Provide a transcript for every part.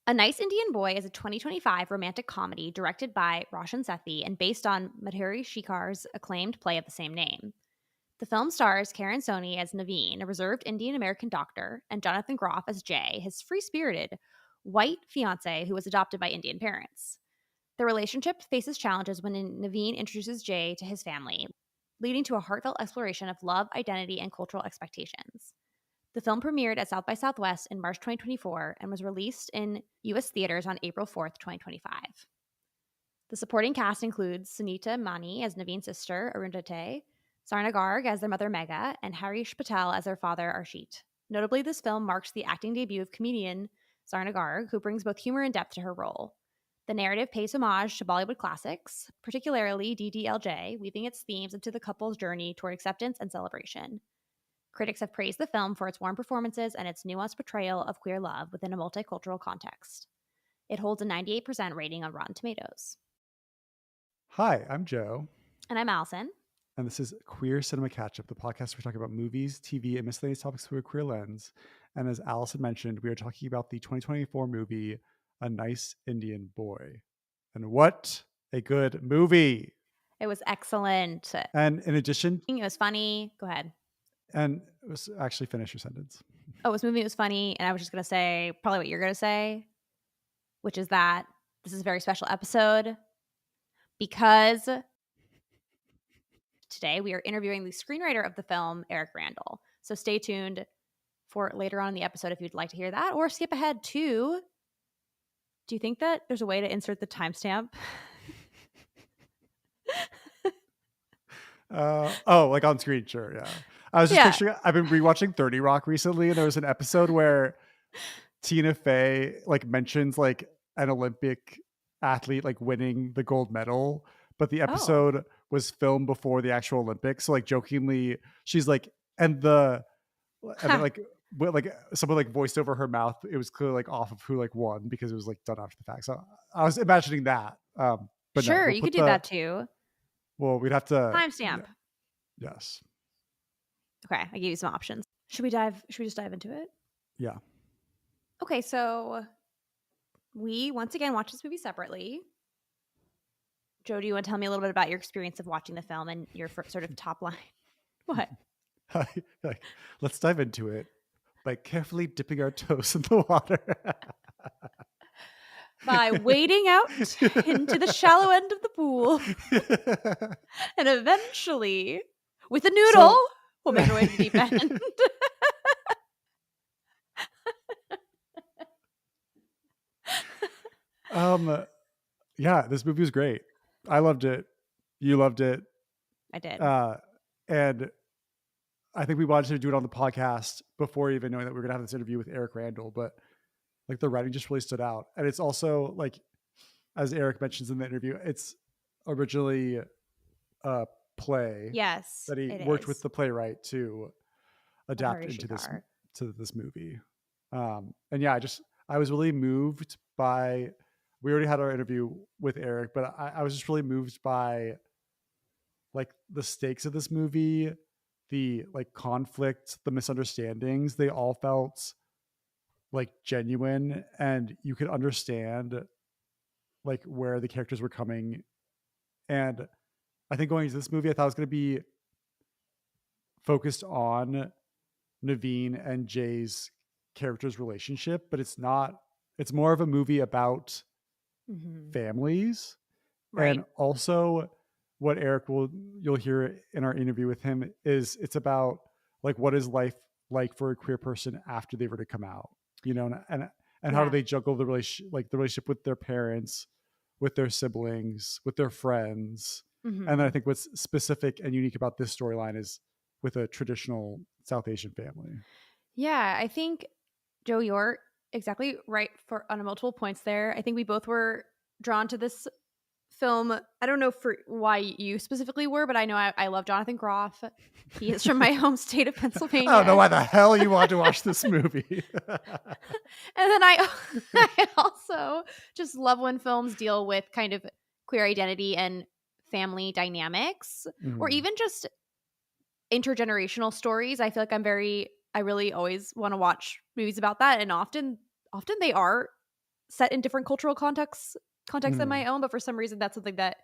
A Nice Indian Boy is a 2025 romantic comedy directed by Roshan Sethi and based on Madhuri Shekar's acclaimed play of the same name. The film stars Karan Soni as Naveen, a reserved Indian American doctor, and Jonathan Groff as Jay, his free-spirited white fiance who was adopted by Indian parents. The relationship faces challenges when Naveen introduces Jay to his family, leading to a heartfelt exploration of love, identity, and cultural expectations. The film premiered at South by Southwest in March 2024 and was released in U.S. theaters on April 4th, 2025. The supporting cast includes Sunita Mani as Naveen's sister, Arundhati, Sarna Garg as their mother, Megha, and Harish Patel as their father, Arshit. Notably, this film marks the acting debut of comedian Sarna Garg, who brings both humor and depth to her role. The narrative pays homage to Bollywood classics, particularly DDLJ, weaving its themes into the couple's journey toward acceptance and celebration. Critics have praised the film for its warm performances and its nuanced portrayal of queer love within a multicultural context. It holds a 98% rating on Rotten Tomatoes. Hi, I'm Joe. And I'm Allison. And this is Queer Cinema Catchup, the podcast where we talk about movies, TV, and miscellaneous topics through a queer lens. And as Allison mentioned, we are talking about the 2024 movie, A Nice Indian Boy. And what a good movie! It was excellent. And in addition... It was funny. Go ahead. And it was actually finish your sentence. Oh, this movie was funny. And I was just going to say probably what you're going to say, which is that this is a very special episode because today we are interviewing the screenwriter of the film, Eric Randall. So stay tuned for later on in the episode if you'd like to hear that, or skip ahead to... Do you think that there's a way to insert the timestamp? Like on screen, sure, yeah. I was just picturing, I've been rewatching 30 Rock recently, and there was an episode where Tina Fey mentions an Olympic athlete winning the gold medal, but the episode was filmed before the actual Olympics. So jokingly, she's and then someone voiced over her mouth. It was clearly off of who won because it was done after the fact. So I was imagining that. But sure, no, you could do that too. Well, we'd have to timestamp. Yeah. Yes. Okay, I gave you some options. Should we just dive into it? Yeah. Okay, so we once again watched this movie separately. Joe, do you want to tell me a little bit about your experience of watching the film and your sort of top line? What? Let's dive into it by carefully dipping our toes in the water. By wading out into the shallow end of the pool. And eventually, with a noodle, we'll make our way to the deep end. Yeah, this movie was great. I loved it. You loved it. I did. And I think we wanted to do it on the podcast before even knowing that we were going to have this interview with Eric Randall, but the writing just really stood out. And it's also as Eric mentions in the interview, it's originally a play. Yes, that he worked with the playwright to adapt into this movie. And yeah, I was really moved by, we already had our interview with Eric, but I was just really moved by the stakes of this movie, the conflict, the misunderstandings. They all felt genuine, and you could understand where the characters were coming. And I think going into this movie, I thought it was going to be focused on Naveen and Jay's characters' relationship, but it's not. It's more of a movie about families. Right. And also what you'll hear in our interview with him is it's about what is life like for a queer person after they were to come out, and how do they juggle the relationship with their parents, with their siblings, with their friends. And I think what's specific and unique about this storyline is with a traditional South Asian family. Yeah, I think, Joe, you're exactly right on multiple points there. I think we both were drawn to this film. I don't know why you specifically were, but I know I love Jonathan Groff. He is from my home state of Pennsylvania. I don't know why the hell you want to watch this movie. And then I also just love when films deal with kind of queer identity and family dynamics, or even just intergenerational stories. I feel like I really always want to watch movies about that, and often they are set in different cultural contexts than my Mhm. own, but for some reason that's something that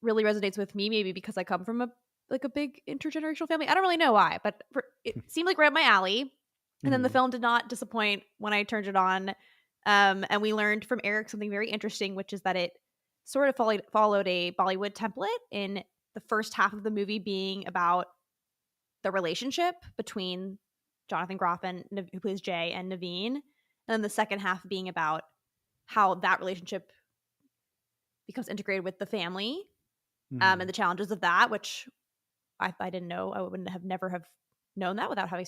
really resonates with me, maybe because I come from a big intergenerational family. I don't really know why, but it seemed like right up my alley. And then the Mhm. film did not disappoint when I turned it on. And we learned from Eric something very interesting, which is that it sort of followed a Bollywood template in the first half of the movie being about the relationship between Jonathan Groff and who plays Jay and Naveen, and then the second half being about how that relationship becomes integrated with the family, and Mhm. the challenges of that, which I didn't know. I wouldn't have never have known that without having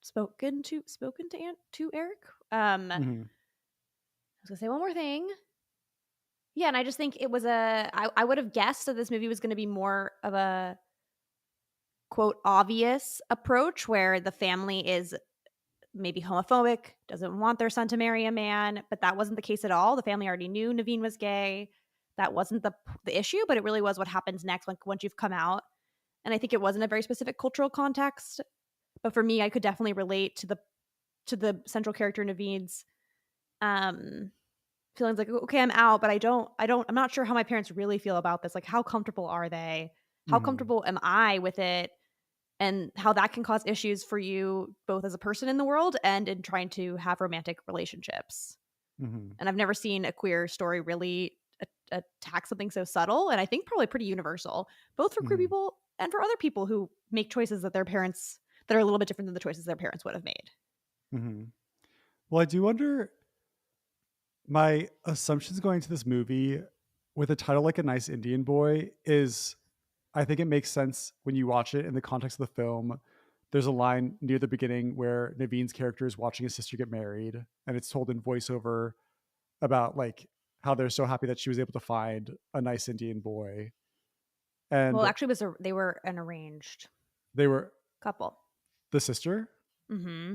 spoken to Eric. I Mhm. was gonna say one more thing. Yeah, and I just think it was I would have guessed that this movie was going to be more of a quote obvious approach where the family is maybe homophobic, doesn't want their son to marry a man, but that wasn't the case at all. The family already knew Naveen was gay. That wasn't the issue, but it really was what happens next once you've come out. And I think it wasn't a very specific cultural context, but for me, I could definitely relate to the central character Naveen's um feelings like, okay, I'm out, but I'm not sure how my parents really feel about this. Like, how comfortable are they? How Mhm. comfortable am I with it? And how that can cause issues for you both as a person in the world and in trying to have romantic relationships. Mhm. And I've never seen a queer story really attack something so subtle, and I think probably pretty universal, both for queer Mhm. people and for other people who make choices that their parents that are a little bit different than the choices their parents would have made. Mhm. Well, I do wonder, my assumptions going to this movie with a title like A Nice Indian Boy is, I think it makes sense when you watch it in the context of the film. There's a line near the beginning where Naveen's character is watching his sister get married, and it's told in voiceover about like how they're so happy that she was able to find a nice Indian boy. Well, And actually, they were an arranged they were couple. the sister.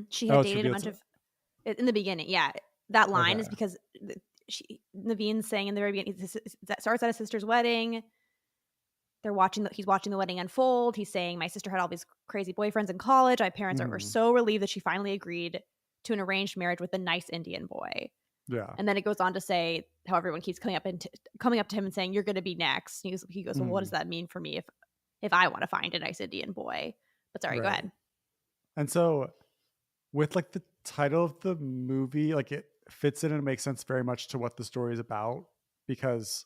She Oh, had it's dated a revealed bunch to, of in the beginning. Yeah, that line is okay. because Naveen's saying in the very beginning that starts at his sister's wedding. He's watching the wedding unfold. He's saying, my sister had all these crazy boyfriends in college. My parents were Mhm. so relieved that she finally agreed to an arranged marriage with a nice Indian boy. Yeah. And then it goes on to say how everyone keeps coming up to him and saying, "You're going to be next." And he goes, "Well, what does Mhm. that mean for me if I want to find a nice Indian boy?" But sorry, go Right. ahead. And so with like the title of the movie, like it fits in and it makes sense very much to what the story is about, because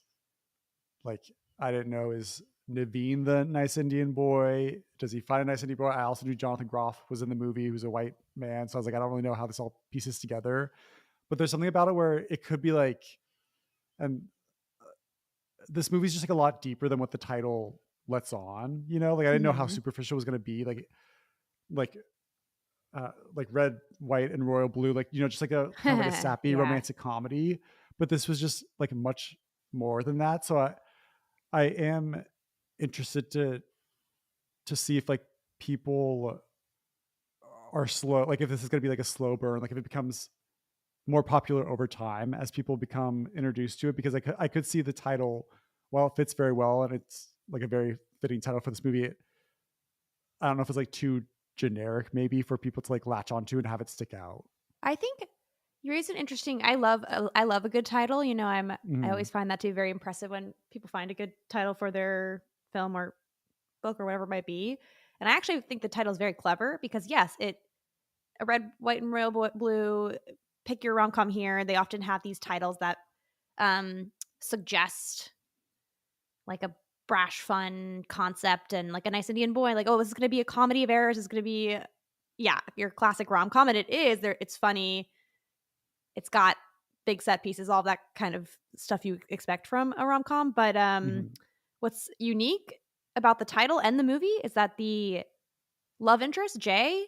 like I didn't know, is Naveen the nice Indian boy? Does he find a nice Indian boy? I also knew Jonathan Groff was in the movie, who's a white man. So I was like, I don't really know how this all pieces together. But there's something about it where it could be like, and this movie's just like a lot deeper than what the title lets on, you know? Like I didn't know how Hmm. superficial it was gonna be. Like like red, white, and royal blue, like, you know, just like a kind of like a sappy Yeah. romantic comedy. But this was just like much more than that. So I am interested to see if like people are slow, like if this is going to be like a slow burn, like if it becomes more popular over time as people become introduced to it, because I could see the title, while it fits very well and it's like a very fitting title for this movie, I don't know if it's like too generic maybe for people to like latch onto and have it stick out. I think you raised an interesting. I love a good title. I Mhm. always find that to be very impressive when people find a good title for their film or book or whatever it might be. And I actually think the title is very clever because yes, it a red, white, and royal blue. Pick your rom com here. They often have these titles that suggest like a brash, fun concept and like a nice Indian boy. Like, oh, this is going to be a comedy of errors. It's going to be, yeah, your classic rom com, and it is. There, it's funny. It's got big set pieces, all that kind of stuff you expect from a rom com. But Mhm. what's unique about the title and the movie is that the love interest, Jay,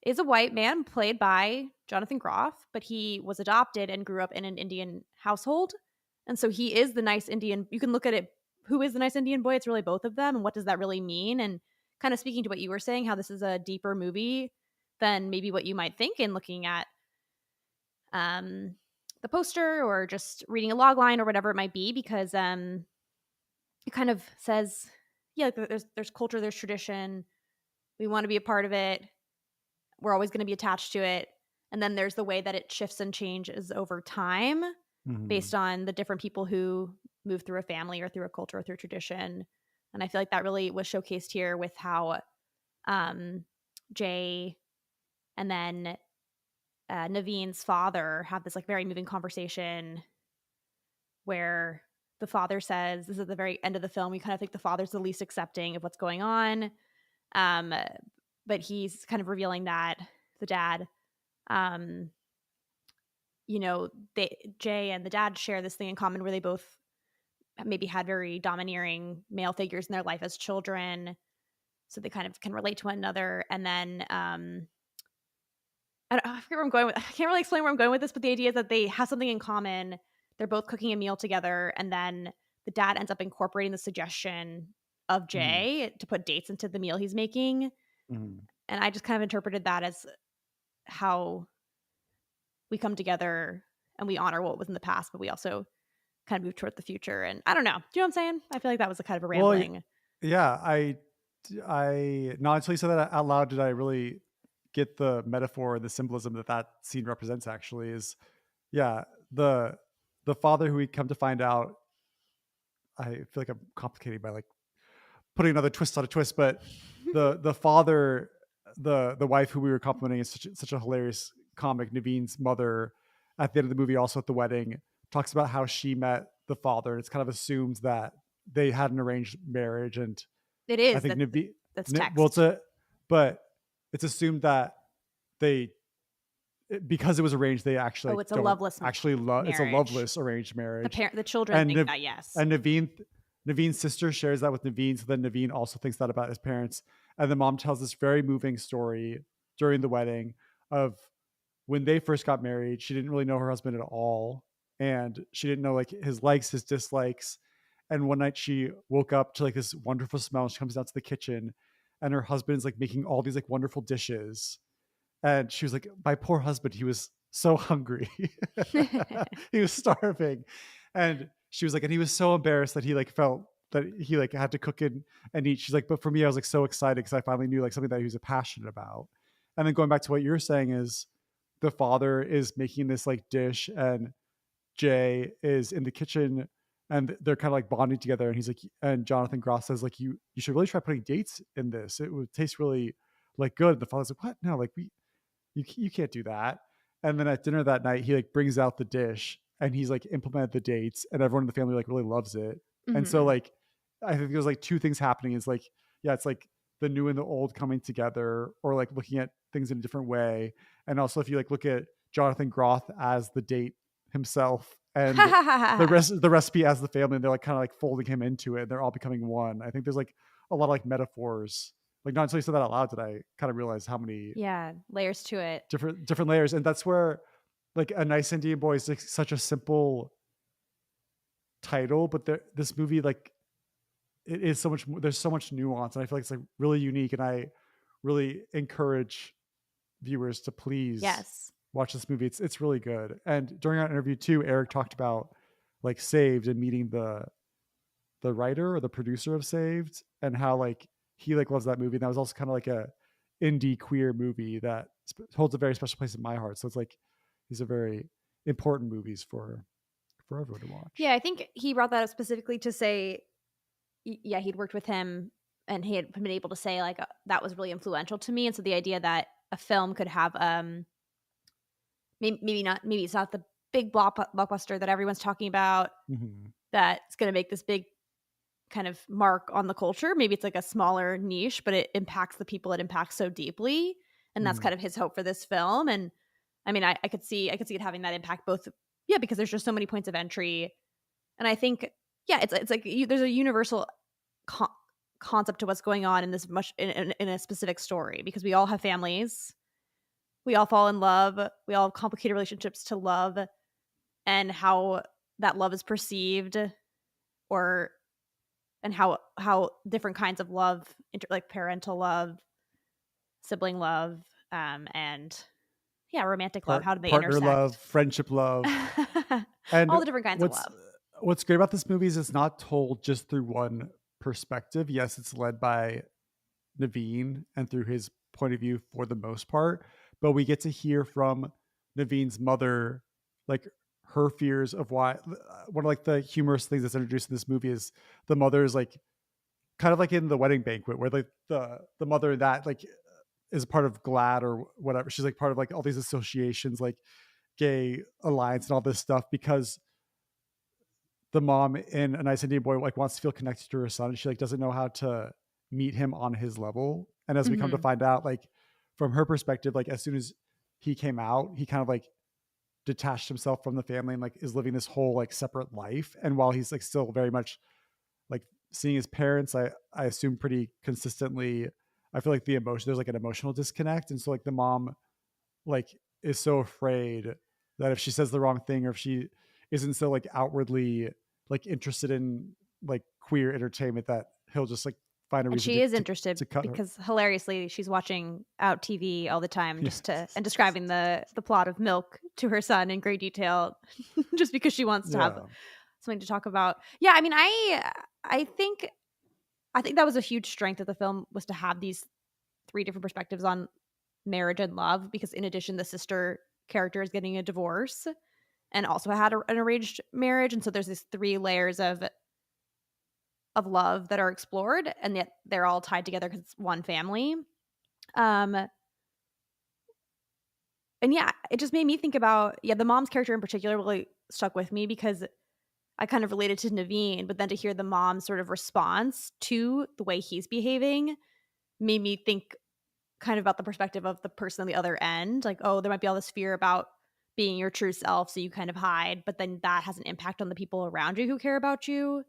is a white man played by Jonathan Groff, but he was adopted and grew up in an Indian household. And so he is the nice Indian. You can look at it, who is the nice Indian boy? It's really both of them. And what does that really mean? And kind of speaking to what you were saying, how this is a deeper movie than maybe what you might think in looking at um, the poster or just reading a log line or whatever it might be, because it kind of says, yeah, like there's culture, there's tradition. We want to be a part of it. We're always going to be attached to it. And then there's the way that it shifts and changes over time based on the different people who move through a family or through a culture or through tradition. And I feel like that really was showcased here with how Jay and then Naveen's father have this like very moving conversation where the father says, this is at the very end of the film, we kind of think the father's the least accepting of what's going on. But he's kind of revealing that the dad, Jay and the dad share this thing in common where they both maybe had very domineering male figures in their life as children. So they kind of can relate to one another. And then I forget where I'm going with. I can't really explain where I'm going with this, but the idea is that they have something in common. They're both cooking a meal together, and then the dad ends up incorporating the suggestion of Jay to put dates into the meal he's making. And I just kind of interpreted that as how we come together and we honor what was in the past, but we also kind of move toward the future. And I don't know. Do you know what I'm saying? I feel like that was a kind of a rambling. Well, yeah, I not until you said that out loud did I really get the metaphor, the symbolism that scene represents. Actually, is the father who we come to find out. I feel like I'm complicating by like putting another twist on a twist, but the father, the wife who we were complimenting is such a hilarious comic. Naveen's mother, at the end of the movie, also at the wedding, talks about how she met the father, and it's kind of assumes that they had an arranged marriage, and it is. I think that's text. Well, but it's assumed that because it was arranged, they actually it's a loveless actually it's a loveless arranged marriage. The children think that, yes. And Naveen's sister shares that with Naveen, so then Naveen also thinks that about his parents. And the mom tells this very moving story during the wedding of when they first got married. She didn't really know her husband at all, and she didn't know like his likes, his dislikes. And one night she woke up to like this wonderful smell. She comes down to the kitchen, and her husband's like making all these like wonderful dishes. And she was like, my poor husband, he was so hungry. He was starving. And she was like, and he was so embarrassed that he like felt that he like had to cook and eat. She's like, but for me, I was like so excited because I finally knew like something that he was passionate about. And then going back to what you're saying is the father is making this like dish, and Jay is in the kitchen, and they're kind of like bonding together. And he's like, and Jonathan Groff says like, you should really try putting dates in this. It would taste really like good. And the father's like, what? No, like you can't do that. And then at dinner that night, he like brings out the dish, and he's like implemented the dates, and everyone in the family like really loves it. And so like, I think there's like two things happening. Is like, it's like the new and the old coming together, or like looking at things in a different way. And also if you like look at Jonathan Groff as the date himself, and the recipe as the family, and they're like kind of like folding him into it, and they're all becoming one. I think there's like a lot of like metaphors. Like not until you said that out loud did I kind of realize how many layers to it, different layers. And that's where like A Nice Indian Boy is like such a simple title, but this movie, like it is so much more, there's so much nuance, and I feel like it's like really unique. And I really encourage viewers to please watch this movie. It's really good. And during our interview too, Eric talked about like Saved and meeting the writer or the producer of Saved, and how like he like loves that movie. And that was also kind of like a indie queer movie that holds a very special place in my heart. So it's like these are very important movies for everyone to watch. Yeah, I think he brought that up specifically to say, he'd worked with him, and he had been able to say like that was really influential to me. And so the idea that a film could have maybe it's not the big blockbuster that everyone's talking about, that's going to make this big kind of mark on the culture. Maybe it's like a smaller niche, but it impacts the people it impacts so deeply. And that's kind of his hope for this film. And I mean, I could see it having that impact both, because there's just so many points of entry. And I think, it's like there's a universal concept to what's going on in this in a specific story, because we all have families, we all fall in love, we all have complicated relationships to love, and how that love is perceived, and how different kinds of love, like parental love, sibling love, and romantic love, how do they partner intersect? Love, friendship love, and all the different kinds of love. What's great about this movie is it's not told just through one perspective. Yes, it's led by Naveen and through his point of view for the most part, but we get to hear from Naveen's mother, like her fears of why one of like the humorous things that's introduced in this movie is the mother is like kind of like in the wedding banquet where like the mother that like is part of GLAAD or whatever. She's like part of like all these associations, like gay alliance and all this stuff because the mom in A Nice Indian Boy like wants to feel connected to her son. She like doesn't know how to meet him on his level. And as we come to Mm-hmm. find out, like from her perspective, like as soon as he came out, he kind of like detached himself from the family and like is living this whole like separate life. And while he's like still very much like seeing his parents, I assume pretty consistently, I feel like there's like an emotional disconnect. And so like the mom like is so afraid that if she says the wrong thing or if she isn't so like outwardly like interested in like queer entertainment that he'll just like find a And reason she is interested to cut her. because hilariously she's watching Out TV all the time just to Yes. and describing the plot of Milk to her son in great detail just because she wants to have Yeah. something to talk about. Yeah, I mean I think that was a huge strength of the film was to have these three different perspectives on marriage and love because in addition the sister character is getting a divorce and also had an arranged marriage and so there's these three layers of love that are explored and yet they're all tied together because it's one family. Um, and yeah, it just made me think about the mom's character in particular really stuck with me because I kind of related to Naveen, but then to hear the mom's sort of response to the way he's behaving made me think kind of about the perspective of the person on the other end. Like, oh, there might be all this fear about being your true self, so you kind of hide, but then that has an impact on the people around you who care about you.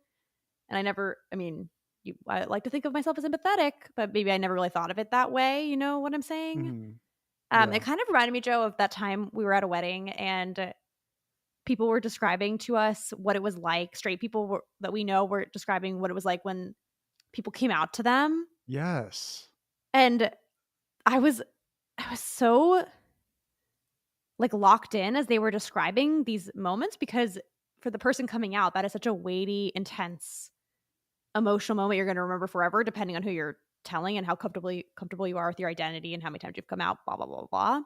And I like to think of myself as empathetic, but maybe I never really thought of it that way. You know what I'm saying? Mm-hmm. Yeah. It kind of reminded me, Joe, of that time we were at a wedding and people were describing to us what it was like. Straight people that we know were describing what it was like when people came out to them. Yes. And I was so like locked in as they were describing these moments because for the person coming out, that is such a weighty, intense emotional moment you're going to remember forever, depending on who you're telling and how comfortable you are with your identity and how many times you've come out, blah, blah, blah, blah.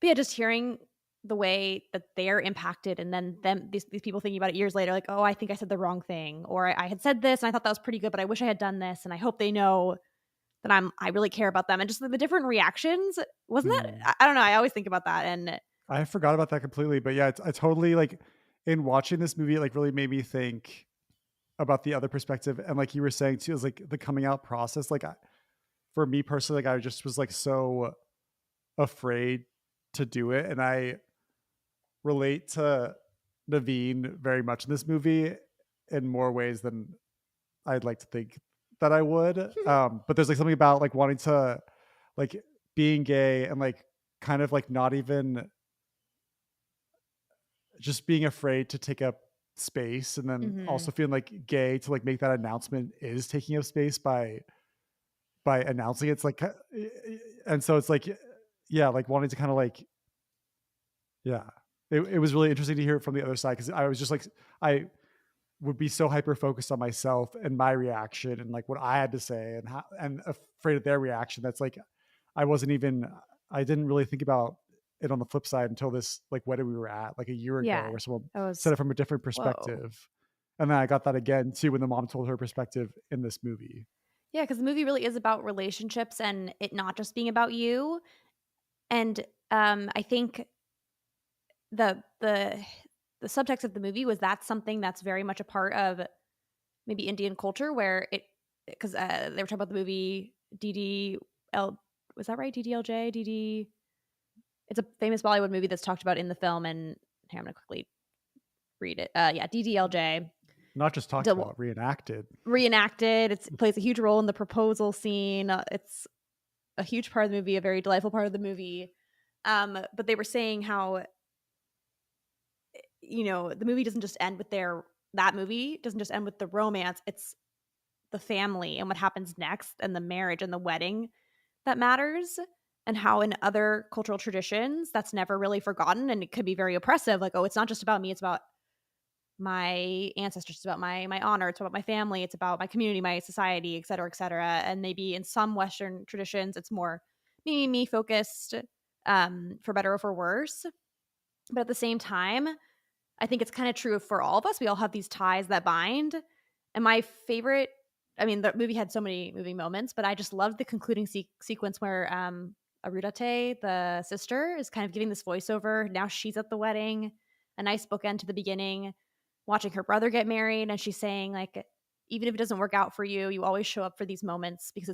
But yeah, just hearing the way that they're impacted and then these people thinking about it years later, like, oh, I think I said the wrong thing, or I had said this and I thought that was pretty good, but I wish I had done this, and I hope they know that I really care about them, and just the different reactions. Wasn't that? Mm. I don't know. I always think about that, and I forgot about that completely, but yeah, I totally like in watching this movie, it like really made me think about the other perspective. And like you were saying too, is like the coming out process. Like for me personally, like I just was like so afraid to do it. And I relate to Naveen very much in this movie in more ways than I'd like to think that I would. But there's like something about like wanting to like being gay and like kind of like not even just being afraid to take up space and then also feeling like gay to like make that announcement is taking up space by announcing it's like and so it's like yeah, like wanting to kind of like yeah, it was really interesting to hear it from the other side because I was just like I would be so hyper focused on myself and my reaction and like what I had to say and how and afraid of their reaction. That's like I wasn't even I didn't really think about it on the flip side until this like wedding we were at like a year ago yeah, where someone that said was it from a different whoa. perspective. And then I got that again too when the mom told her perspective in this movie. Yeah, because the movie really is about relationships and it not just being about you. And I think the the the subtext of the movie was that's something that's very much a part of maybe Indian culture where it because they were talking about the movie DDL, was that right? DDLJ? DD, it's a famous Bollywood movie that's talked about in the film, and here I'm gonna quickly read it. Yeah, DDLJ. Not just talked Del- about, reenacted. Reenacted. It plays a huge role in the proposal scene. It's a huge part of the movie, a very delightful part of the movie. But they were saying how the movie doesn't just end with that movie doesn't just end with the romance. It's the family and what happens next and the marriage and the wedding that matters, and how in other cultural traditions that's never really forgotten and it could be very oppressive, like, oh, it's not just about me, it's about my ancestors, it's about my honor, it's about my family, it's about my community, my society, et cetera, and maybe in some Western traditions it's more me focused, for better or for worse. But at the same time, I think it's kind of true for all of us. We all have these ties that bind. And my favorite, I mean, the movie had so many moving moments, but I just loved the concluding sequence where Arudate, the sister, is kind of giving this voiceover. Now she's at the wedding, a nice bookend to the beginning, watching her brother get married, and she's saying, like, even if it doesn't work out for you, you always show up for these moments because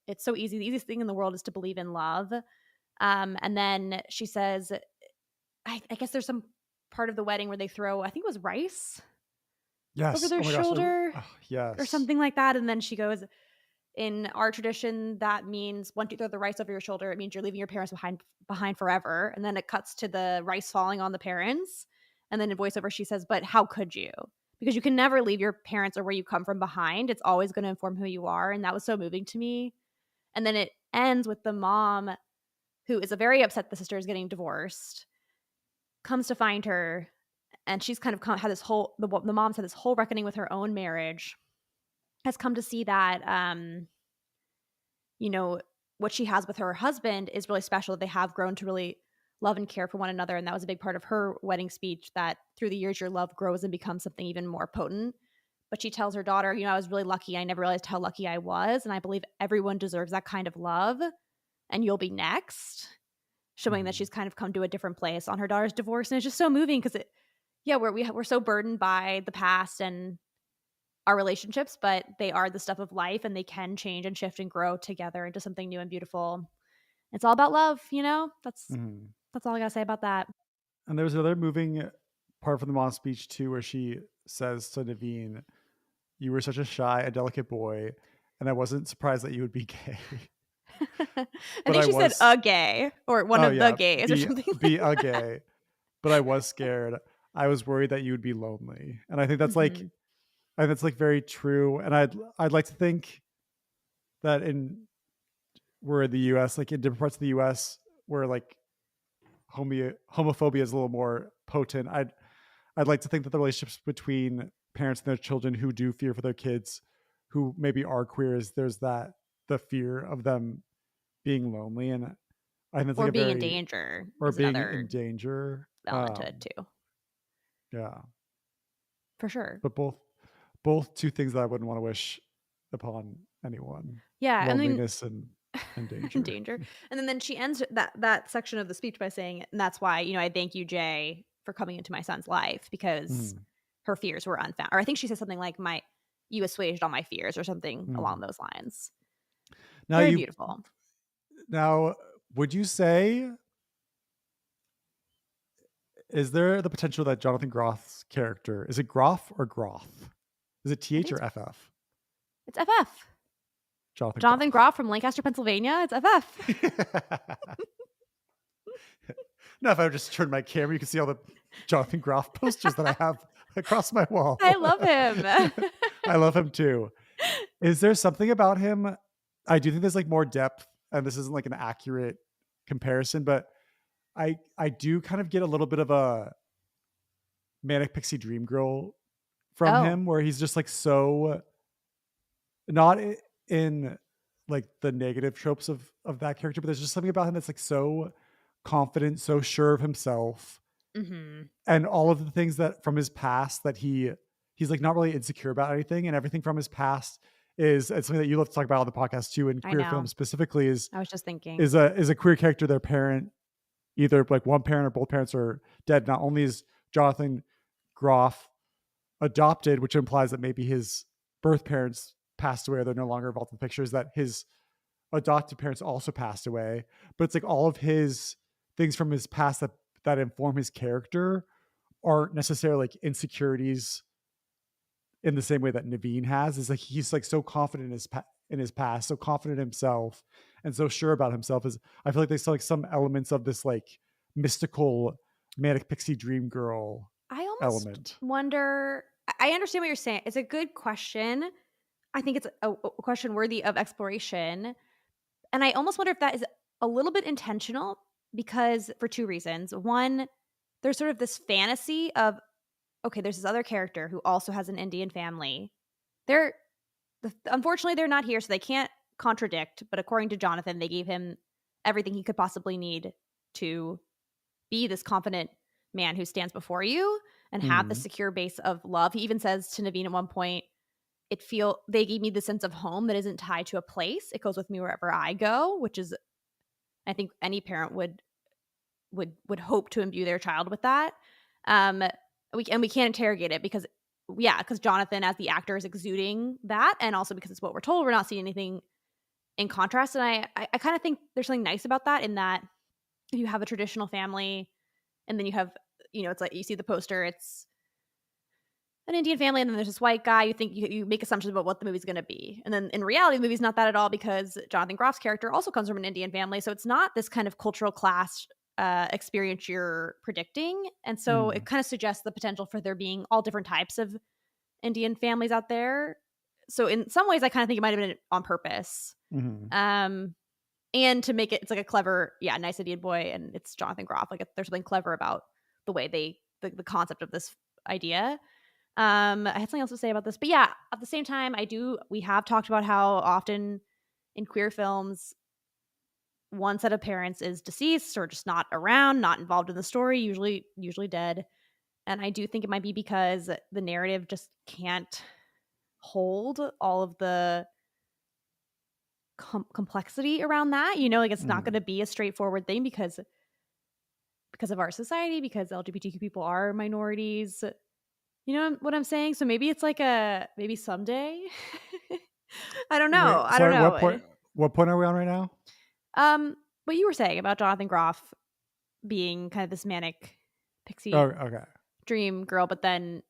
it's so easy. The easiest thing in the world is to believe in love. And then she says, I guess there's some part of the wedding where they throw, I think it was rice over Yes. their Oh my gosh. shoulder Oh, yes. or something like that. And then she goes, in our tradition, that means once you throw the rice over your shoulder, it means you're leaving your parents behind forever. And then it cuts to the rice falling on the parents. And then in voiceover, she says, but how could you? Because you can never leave your parents or where you come from behind. It's always going to inform who you are. And that was so moving to me. And then it ends with the mom, who is very upset the sister is getting divorced, comes to find her. And she's kind of had this whole, the mom's had this whole reckoning with her own marriage, has come to see that, you know, what she has with her husband is really special. They have grown to really love and care for one another. And that was a big part of her wedding speech, that through the years, your love grows and becomes something even more potent. But she tells her daughter, you know, I was really lucky. I never realized how lucky I was. And I believe everyone deserves that kind of love. And you'll be next. Showing that she's kind of come to a different place on her daughter's divorce. And it's just so moving because we're so burdened by the past and our relationships, but they are the stuff of life and they can change and shift and grow together into something new and beautiful. It's all about love, you know? That's all I gotta say about that. And there was another moving part from the mom's speech too, where she says to Naveen, "You were such a shy, a delicate boy, and I wasn't surprised that you would be gay." I think she said a gay or one of the gays or something. Be a gay. But I was scared. I was worried that you would be lonely. And I think that's like very true. And I'd like to think that we're in the US, like in different parts of the US where like homophobia is a little more potent. I'd like to think that the relationships between parents and their children who do fear for their kids, who maybe are queer, is there's the fear of them being lonely, and I think it's or like being in danger, or being in danger element to it too. Yeah, for sure. But both two things that I wouldn't want to wish upon anyone. Yeah, loneliness and danger. danger. And then she ends that section of the speech by saying, and that's why, you know, I thank you, Jay, for coming into my son's life, because her fears were unfounded. Or I think she said something like, you assuaged all my fears or something along those lines. Now very beautiful. Now, would you say, is there the potential that Jonathan Groff's character, is it Groff or Groff? Is it TH or FF? It's FF. Jonathan Groff from Lancaster, Pennsylvania. It's FF. No, if I just turn my camera, you can see all the Jonathan Groff posters that I have across my wall. I love him. I love him too. Is there something about him? I do think there's like more depth, and this isn't like an accurate comparison, but I do kind of get a little bit of a Manic Pixie Dream Girl from him, where he's just like so not in like the negative tropes of that character, but there's just something about him that's like so confident, so sure of himself, and all of the things that from his past that he's like not really insecure about anything, and everything from his past is something that you love to talk about on the podcast too, in queer films specifically. I was just thinking is a queer character, their parent, either like one parent or both parents are dead. Not only is Jonathan Groff adopted, which implies that maybe his birth parents passed away or they're no longer involved in the pictures, that his adopted parents also passed away, but it's like all of his things from his past that inform his character aren't necessarily like insecurities in the same way that Naveen has. Is like he's like so confident in his past, so confident in himself, and so sure about himself. Is I feel like they saw like some elements of this like mystical Manic Pixie Dream Girl element. Wonder. I understand what you're saying. It's a good question. I think it's a question worthy of exploration, and I almost wonder if that is a little bit intentional, because for two reasons. One, there's sort of this fantasy of, okay, there's this other character who also has an Indian family. Unfortunately, they're not here, so they can't contradict. But according to Jonathan, they gave him everything he could possibly need to be this confident man who stands before you and have the secure base of love. He even says to Naveen at one point, they gave me the sense of home that isn't tied to a place. It goes with me wherever I go, which is, I think any parent would hope to imbue their child with that. We can't interrogate it because Jonathan as the actor is exuding that, and also because it's what we're told. We're not seeing anything in contrast. And I kind of think there's something nice about that, in that if you have a traditional family and then you have, it's like you see the poster, it's an Indian family, and then there's this white guy. You think you make assumptions about what the movie's going to be, and then in reality, the movie's not that at all, because Jonathan Groff's character also comes from an Indian family, so it's not this kind of cultural clash experience you're predicting, and so it kind of suggests the potential for there being all different types of Indian families out there. So in some ways, I kind of think it might have been on purpose, and to make it's like a clever, nice Indian boy, and it's Jonathan Groff. Like there's something clever about the way the concept of this idea. I had something else to say about this, but at the same time, we have talked about how often in queer films, one set of parents is deceased or just not around, not involved in the story, usually dead. And I do think it might be because the narrative just can't hold all of the complexity around that. It's not going to be a straightforward thing because of our society, because LGBTQ people are minorities. You know what I'm saying? So maybe it's like maybe someday. I don't know. Wait, I don't know. What point are we on right now? What you were saying about Jonathan Groff being kind of this manic pixie dream girl, but then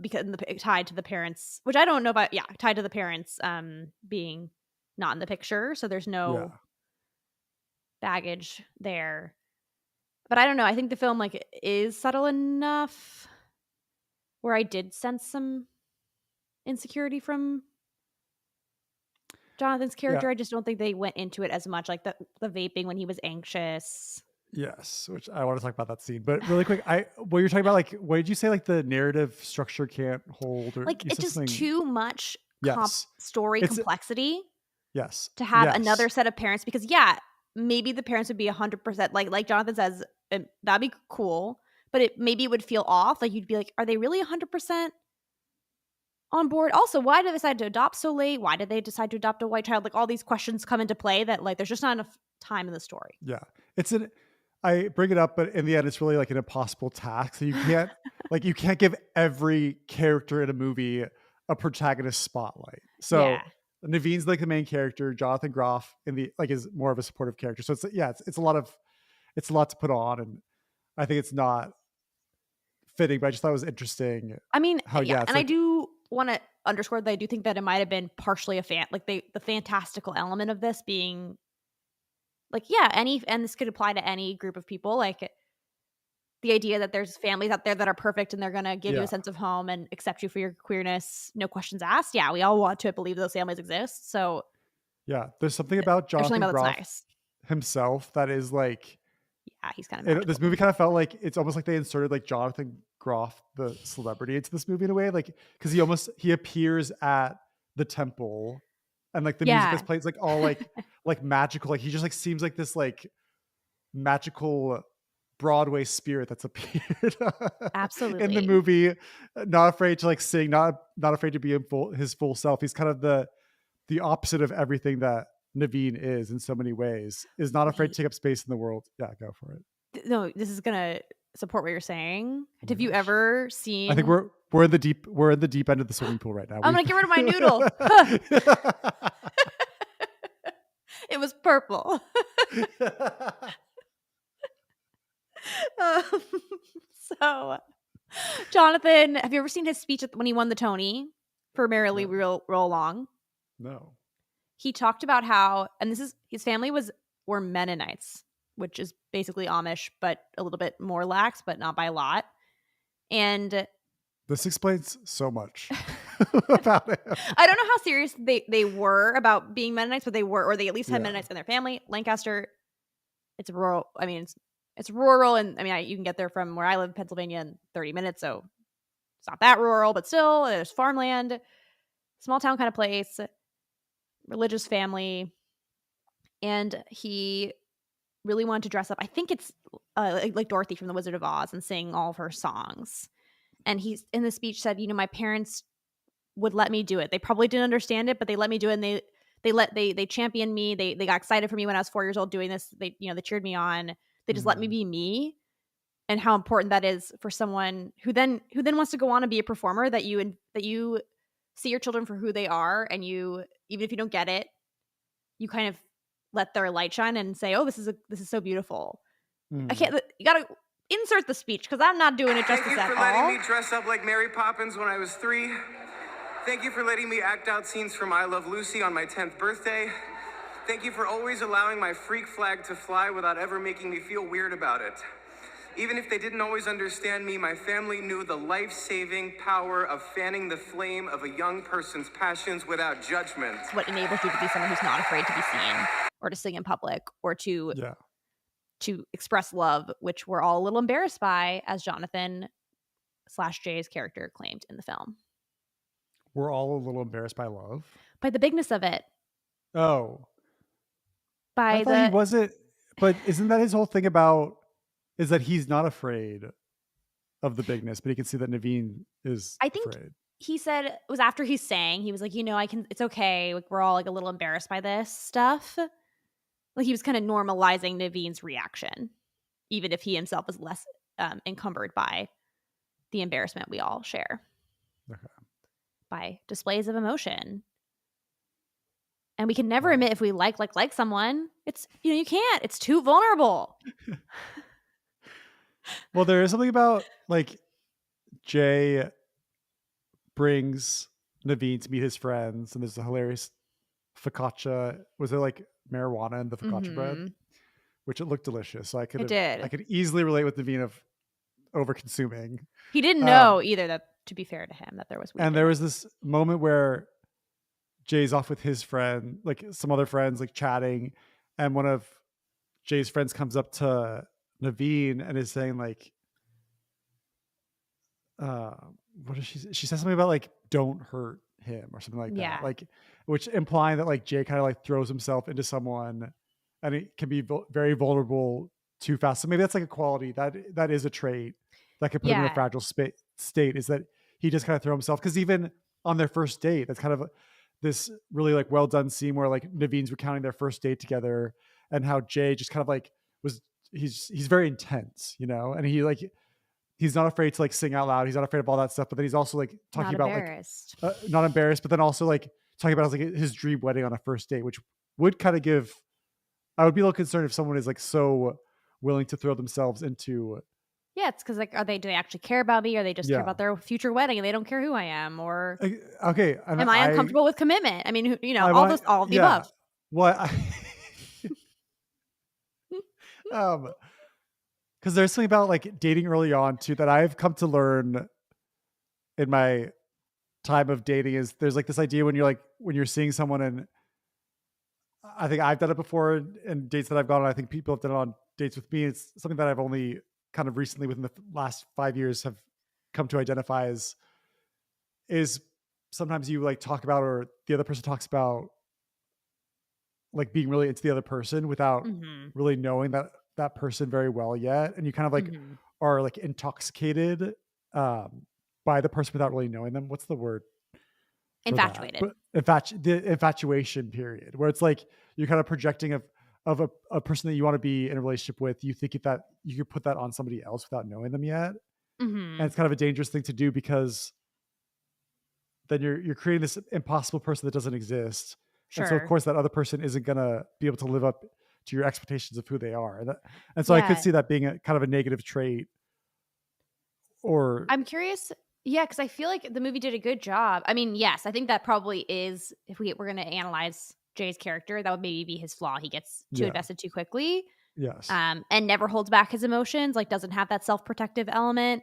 because tied to the parents, which I don't know about. Tied to the parents being not in the picture, so there's no baggage there. But I don't know. I think the film is subtle enough where I did sense some insecurity from Jonathan's character. I just don't think they went into it as much, like the vaping when he was anxious. Yes, which I want to talk about that scene. But really quick, what you're talking about, what did you say? Like the narrative structure can't hold, or it's just too much story complexity. Yes. To have another set of parents, because maybe the parents would be 100%, like Jonathan says, that'd be cool, but maybe it would feel off. Like you'd be like, are they really 100% on board? Also, why did they decide to adopt so late? Why did they decide to adopt a white child? Like all these questions come into play that there's just not enough time in the story. Yeah. I bring it up, but in the end, it's really like an impossible task. So you can't you can't give every character in a movie a protagonist spotlight. So Naveen's like the main character. Jonathan Groff is more of a supportive character. So it's a lot to put on, and I think it's not fitting, but I just thought it was interesting. I mean, I do want to underscore that I do think that it might have been partially the fantastical element of this being and this could apply to any group of people, the idea that there's families out there that are perfect and they're going to give you a sense of home and accept you for your queerness, no questions asked. Yeah, we all want to believe those families exist. So there's something about Jonathan Groff himself that is he's kind of this movie kind of felt like it's almost like they inserted Jonathan Groff, the celebrity, into this movie in a way, because he appears at the temple, and the music that's played is all magical. He just seems like this magical Broadway spirit that's appeared absolutely in the movie, not afraid to sing, not afraid to be his full self. He's kind of the opposite of everything that Naveen is in so many ways, is not afraid to take up space in the world. Yeah, go for it. No, this is gonna support what you're saying. Have you ever seen? I think we're in the deep end of the swimming pool right now. I'm gonna get rid of my noodle. It was purple. So Jonathan, have you ever seen his speech when he won the Tony for Merrily Roll Along? No. He talked about how, and his family were Mennonites, which is basically Amish, but a little bit more lax, but not by a lot. And this explains so much about it. I don't know how serious they were about being Mennonites, but they were, or they at least had Mennonites in their family. Lancaster, it's rural. I mean, it's rural, and you can get there from where I live, Pennsylvania, in 30 minutes, so it's not that rural, but still, there's farmland, small town kind of place, religious family, and he really wanted to dress up. I think it's like Dorothy from The Wizard of Oz and sing all of her songs. And he's in the speech said, my parents would let me do it. They probably didn't understand it, but they let me do it. And they championed me. They got excited for me when I was 4 years old doing this. They cheered me on. They just let me be me. And how important that is for someone who then wants to go on and be a performer, that you see your children for who they are, and you, even if you don't get it, you kind of let their light shine and say, oh, this is so beautiful. I can't, you gotta insert the speech because I'm not doing it justice at all. Thank you for letting me dress up like Mary Poppins when I was 3. Thank you for letting me act out scenes from I Love Lucy on my 10th birthday. Thank you for always allowing my freak flag to fly without ever making me feel weird about it. Even if they didn't always understand me, my family knew the life-saving power of fanning the flame of a young person's passions without judgment. It's what enables you to be someone who's not afraid to be seen or to sing in public or to express love, which we're all a little embarrassed by, as Jonathan/Jay's character claimed in the film. We're all a little embarrassed by love? By the bigness of it. Oh. I thought he wasn't, but isn't that his whole thing about, is that he's not afraid of the bigness, but he can see that Naveen is afraid. He said it was after he sang, he was like, it's okay. Like, we're all like a little embarrassed by this stuff. Like, he was kind of normalizing Naveen's reaction, even if he himself was less encumbered by the embarrassment we all share. Okay. By displays of emotion. And we can never admit if we like someone. It's, you can't. It's too vulnerable. Well, there is something about, like, Jay brings Naveen to meet his friends, and there's a hilarious focaccia. Was there like marijuana in the focaccia bread? Which it looked delicious. So I could easily relate with Naveen of over consuming. He didn't know either, that, to be fair to him, that there was weed. And there was this moment where Jay's off with his friend, like some other friends, like chatting, and one of Jay's friends comes up to Naveen and is saying, like, what does she say? She says something about, like, don't hurt him or something like that. Like, which implying that, like, Jay kind of like throws himself into someone and it can be very vulnerable too fast. So maybe that's like a quality that is a trait that could put him in a fragile state, is that he just kind of throw himself. Because even on their first date, that's kind of this really like well done scene where like Naveen's recounting their first date together and how Jay just kind of like he's very intense, and he's not afraid to like sing out loud. He's not afraid of all that stuff. But then he's also like talking about like not embarrassed, but then also like talking about like his dream wedding on a first date, which would kind of I would be a little concerned if someone is like so willing to throw themselves into. Yeah, it's because like, do they actually care about me, or they just care about their future wedding and they don't care who I am, or okay, am I uncomfortable with commitment? I mean, all of the above. What? Because there's something about like dating early on too that I've come to learn in my time of dating is there's like this idea when you're seeing someone, and I think I've done it before in dates that I've gone on. I think people have done it on dates with me. It's something that I've only kind of recently within the last 5 years have come to identify as is sometimes you like talk about, or the other person talks about like being really into the other person without really knowing that person very well yet. And you kind of like are like intoxicated by the person without really knowing them. What's the word? Infatuated. The infatuation period, where it's like you're kind of projecting of a person that you want to be in a relationship with. You think that you could put that on somebody else without knowing them yet. And it's kind of a dangerous thing to do, because then you're creating this impossible person that doesn't exist. Sure. And so of course that other person isn't going to be able to live up to your expectations of who they are. And so I could see that being a kind of a negative trait. Or I'm curious. Yeah, because I feel like the movie did a good job. I mean, yes, I think that probably is, if we're going to analyze Jay's character, that would maybe be his flaw. He gets too invested too quickly. Yes. And never holds back his emotions, like doesn't have that self-protective element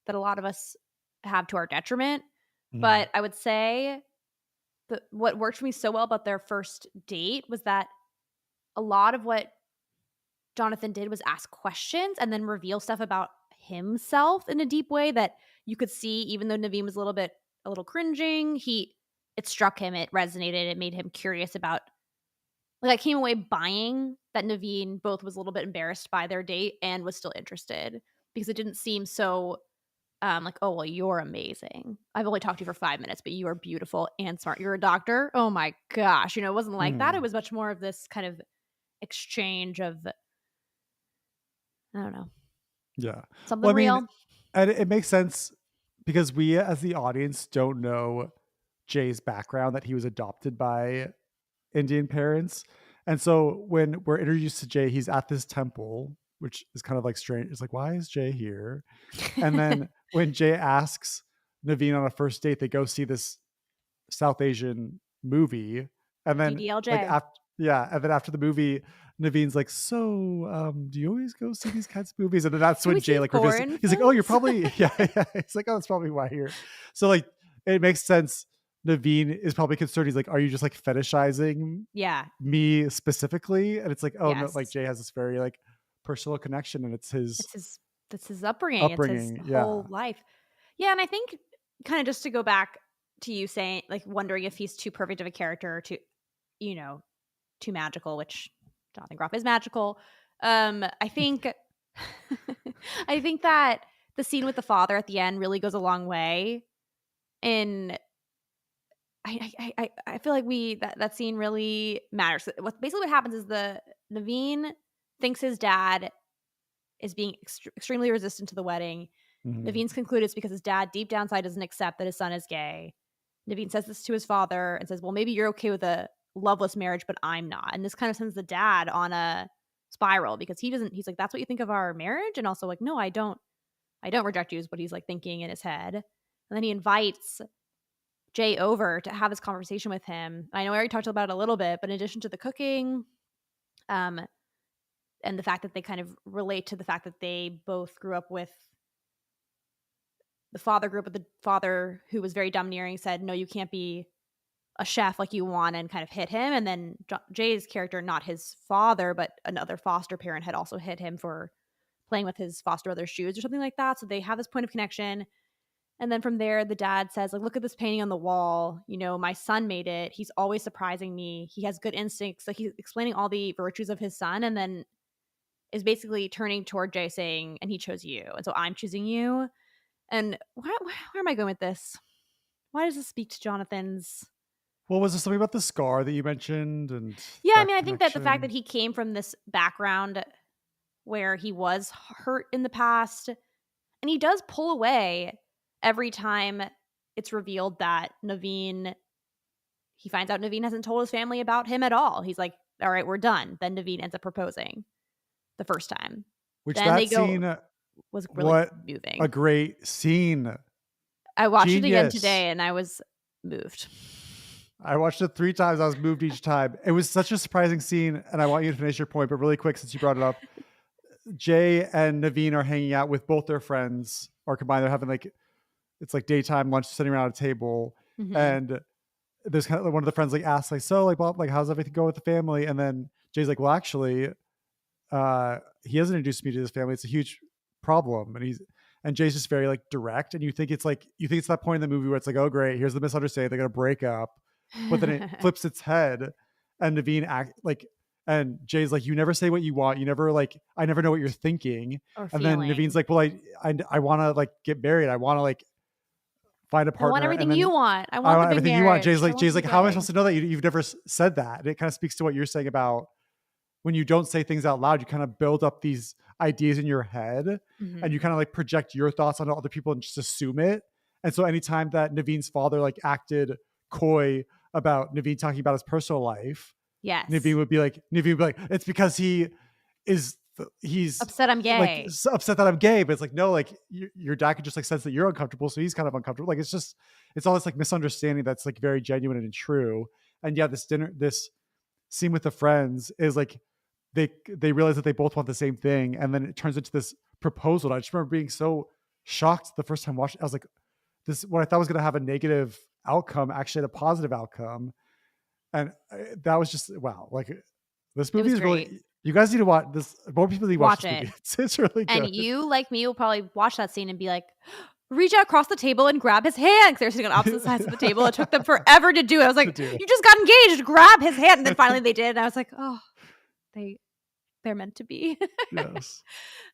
that a lot of us have to our detriment. But I would say that what worked for me so well about their first date was that a lot of what Jonathan did was ask questions and then reveal stuff about himself in a deep way that you could see, even though Naveen was a little cringing, it struck him, it resonated, it made him curious about like I came away buying that Naveen both was a little bit embarrassed by their date and was still interested, because it didn't seem so like, oh, well, you're amazing. I've only talked to you for 5 minutes, but you are beautiful and smart. You're a doctor. Oh my gosh. It wasn't like that. It was much more of this kind of exchange of, I don't know. Yeah. Something Well, I mean, real. and it makes sense because we as the audience don't know Jay's background, that he was adopted by Indian parents. And so when we're introduced to Jay, he's at this temple, which is kind of like strange. It's like, why is Jay here? And then when Jay asks Naveen on a first date, they go see this South Asian movie. And then DDLJ. like and then after the movie, Naveen's like, so do you always go see these kinds of movies? And then that's when Jay like reveals, he's like, oh, you're probably yeah. He's like, oh, that's probably why you're. So like it makes sense. Naveen is probably concerned. He's like, are you just like fetishizing me specifically? And it's like, oh no, like Jay has this very like personal connection, and it's his upbringing. It's his whole life. Yeah. And I think kind of just to go back to you saying, like, wondering if he's too perfect of a character or too, too magical, which Jonathan Groff is magical. I think I think that the scene with the father at the end really goes a long way. And I feel like that scene really matters. What happens is Naveen thinks his dad is being extremely resistant to the wedding. Naveen's concluded it's because his dad deep down inside doesn't accept that his son is gay. Naveen says this to his father and says, well, maybe you're okay with a loveless marriage, but I'm not. And this kind of sends the dad on a spiral, because he's like, that's what you think of our marriage? And also like, no, I don't reject you, is what he's like thinking in his head. And then he invites Jay over to have this conversation with him. I know I already talked about it a little bit, but in addition to the cooking, and the fact that they kind of relate to the fact that they both grew up with the father who was very domineering, said, no, you can't be a chef like you want, and kind of hit him. And then Jay's character, not his father, but another foster parent, had also hit him for playing with his foster brother's shoes or something like that. So they have this point of connection. And then from there, the dad says, like, look at this painting on the wall. My son made it. He's always surprising me. He has good instincts. Like, he's explaining all the virtues of his son, and then is basically turning toward Jay saying, and he chose you. And so I'm choosing you. And where am I going with this? Why does this speak to Jonathan's? Well, was there something about the scar that you mentioned? And yeah, I mean, I think that the fact that he came from this background where he was hurt in the past, and he does pull away every time it's revealed that he finds out Naveen hasn't told his family about him at all. He's like, all right, we're done. Then Naveen ends up proposing the first time. Which then that scene was really moving. A great scene. I watched it again today and I was moved. I watched it 3 times. I was moved each time. It was such a surprising scene. And I want you to finish your point, but really quick, since you brought it up, Jay and Naveen are hanging out with both their friends, or combined. They're having it's like daytime lunch, sitting around a table. And there's kind of one of the friends like asks, like, so like, Bob, like, how's everything going with the family? And then Jay's like, well, actually, he hasn't introduced me to his family. It's a huge problem. And Jay's just very like direct. And you think it's that point in the movie where it's like, oh great, here's the misunderstanding, they're gonna break up. But then it flips its head, and Naveen and Jay's like, you never say what you want. You never I never know what you're thinking. And then Naveen's like, well, I want to like get married. I want to like find a partner. I want everything you want. I want everything you want. Jay's like, how am I supposed to know that you've never said that? And it kind of speaks to what you're saying about when you don't say things out loud, you kind of build up these ideas in your head, and you kind of like project your thoughts onto other people and just assume it. And so anytime that Naveen's father like acted coy about Naveen talking about his personal life, yes, Naveen would be like, it's because he's upset I'm gay. Like, upset that I'm gay. But it's like, no, like your dad could just like sense that you're uncomfortable, so he's kind of uncomfortable. Like it's all this like misunderstanding that's like very genuine and true. And yeah, this scene with the friends is like they realize that they both want the same thing, and then it turns into this proposal. I just remember being so shocked the first time watching. I was like, what I thought was going to have a negative outcome actually had a positive outcome. And that was just, wow. Like this movie is great. Really, you guys need to watch this. More people need to watch this movie. It's really good. And you, like me, will probably watch that scene and be like, reach out across the table and grab his hand. They're sitting on opposite sides of the table. It took them forever to do it. I was like, you just got engaged. Grab his hand. And then finally they did. And I was like, oh, they're meant to be. Yes.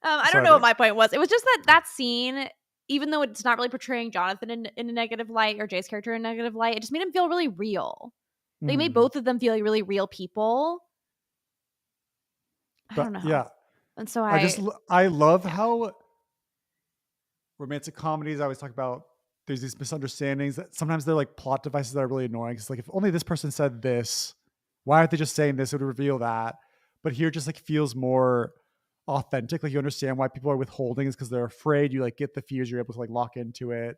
I don't know what my point was. It was just that scene, even though it's not really portraying Jonathan in a negative light or Jay's character in a negative light, it just made him feel really real. They made both of them feel like really real people. I don't know. Yeah. And so I love how romantic comedies, I always talk about, there's these misunderstandings that sometimes they're like plot devices that are really annoying. It's like, if only this person said this, why aren't they just saying this? It would reveal that. But here it just like feels more authentic. Like you understand why people are withholding is because they're afraid. You like get the fears, you're able to like lock into it.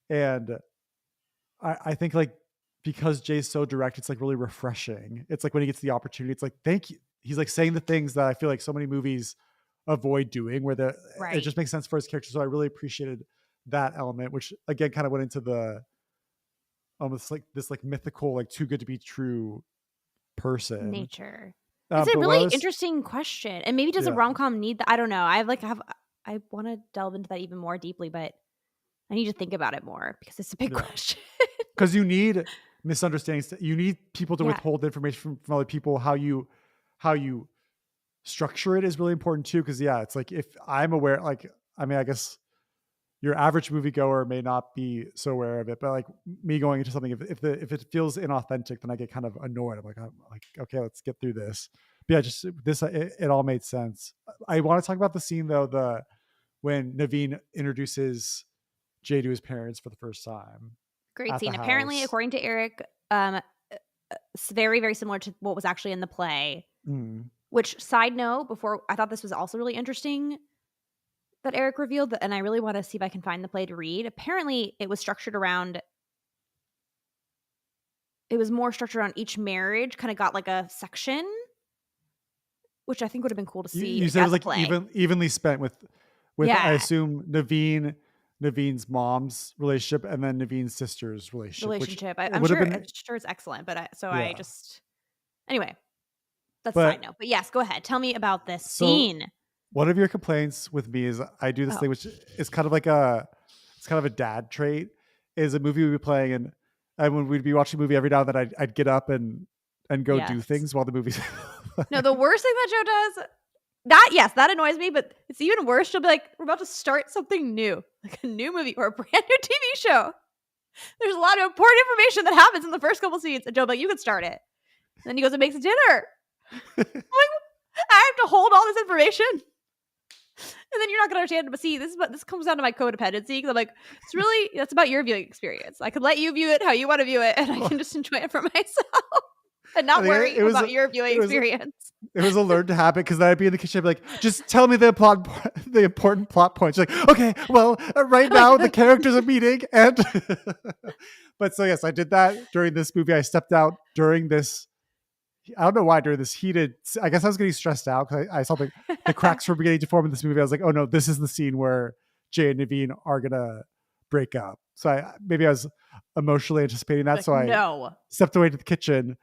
And I think like because Jay's so direct, it's like really refreshing. It's like when he gets the opportunity, it's like, thank you. He's like saying the things that I feel like so many movies avoid doing, where it just makes sense for his character. So I really appreciated that element, which again kind of went into the almost like this like mythical, like too good to be true person nature. It's a really interesting question, and maybe does a rom-com need that? I don't know. I want to delve into that even more deeply, but I need to think about it more because it's a big question. Because you need misunderstandings. You need people to withhold information from other people. How you structure it is really important too. Because it's like if I'm aware, like I mean, I guess your average moviegoer may not be so aware of it, but like me going into something, if it feels inauthentic, then I get kind of annoyed. I'm like, okay, let's get through this. But yeah, just this, it all made sense. I want to talk about the scene though, when Naveen introduces Jay to his parents for the first time. Great scene. Apparently, according to Eric, it's very, very similar to what was actually in the play. Which, side note, before, I thought this was also really interesting that Eric revealed, and I really want to see if I can find the play to read. Apparently, it was structured around, it was more structured around each marriage, kind of got like a section, which I think would have been cool to see. You said it was like evenly spent with I assume Naveen's mom's relationship and then Naveen's sister's relationship. I'm sure it's excellent, but I just, anyway, that's a side note. But yes, go ahead. Tell me about this scene. One of your complaints with me is I do this thing, which is kind of like it's kind of a dad trait, is a movie we'd be playing and when we'd be watching a movie every now and then I'd get up and go do things while the movie's No, the worst thing that Joe does, that annoys me, but it's even worse. She'll be like, we're about to start something new, like a new movie or a brand new TV show. There's a lot of important information that happens in the first couple scenes. And Joe'll be like, you can start it. And then he goes and makes dinner. I'm like, I have to hold all this information. And then you're not going to understand it. But see, this comes down to my codependency, because I'm like, that's about your viewing experience. I could let you view it how you want to view it, and I can just enjoy it for myself and not worry about your viewing experience. It was a learned habit, because then I'd be in the kitchen, I'd be like, just tell me the important plot points. Like, okay, well, right now the characters are meeting, and but so yes, I did that during this movie. I stepped out during this. I don't know why during this heated. I guess I was getting stressed out because I saw the cracks were beginning to form in this movie. I was like, oh no, this is the scene where Jay and Naveen are gonna break up. So I was emotionally anticipating that. So I stepped away to the kitchen.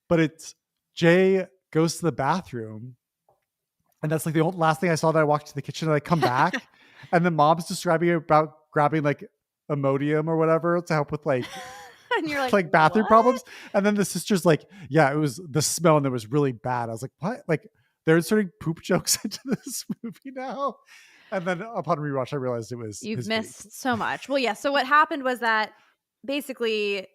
But it's Jay goes to the bathroom, and that's like the last thing I saw. That I walked to the kitchen and I come back, and the mom's describing about grabbing like Imodium or whatever to help with like. And you're like bathroom problems. And then the sister's like, yeah, it was the smell and it was really bad. I was like, what? Like they're inserting poop jokes into this movie now. And then upon rewatch, I realized it was you've missed so much. Well, yeah. So what happened was that basically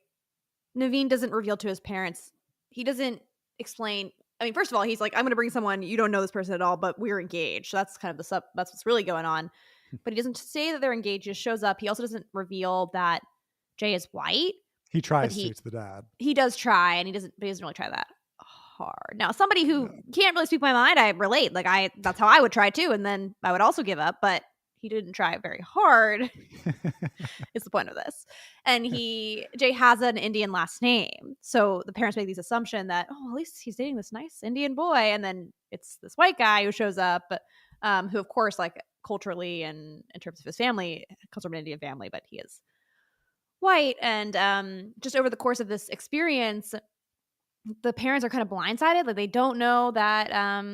Naveen doesn't reveal to his parents. He doesn't explain. I mean, first of all, he's like, I'm going to bring someone, you don't know this person at all, but we're engaged. So that's kind of that's what's really going on. But he doesn't say that they're engaged. He just shows up. He also doesn't reveal that Jay is white. He tries to. It's the dad. He does try, and he doesn't really try that hard. Now, somebody who can't really speak my mind, I relate. Like that's how I would try too, and then I would also give up. But he didn't try very hard. Is the point of this. And Jay has an Indian last name, so the parents make these assumption that at least he's dating this nice Indian boy, and then it's this white guy who shows up, who of course, like culturally and in terms of his family, comes from an Indian family, but he is white. And just over the course of this experience, the parents are kind of blindsided. Like they don't know that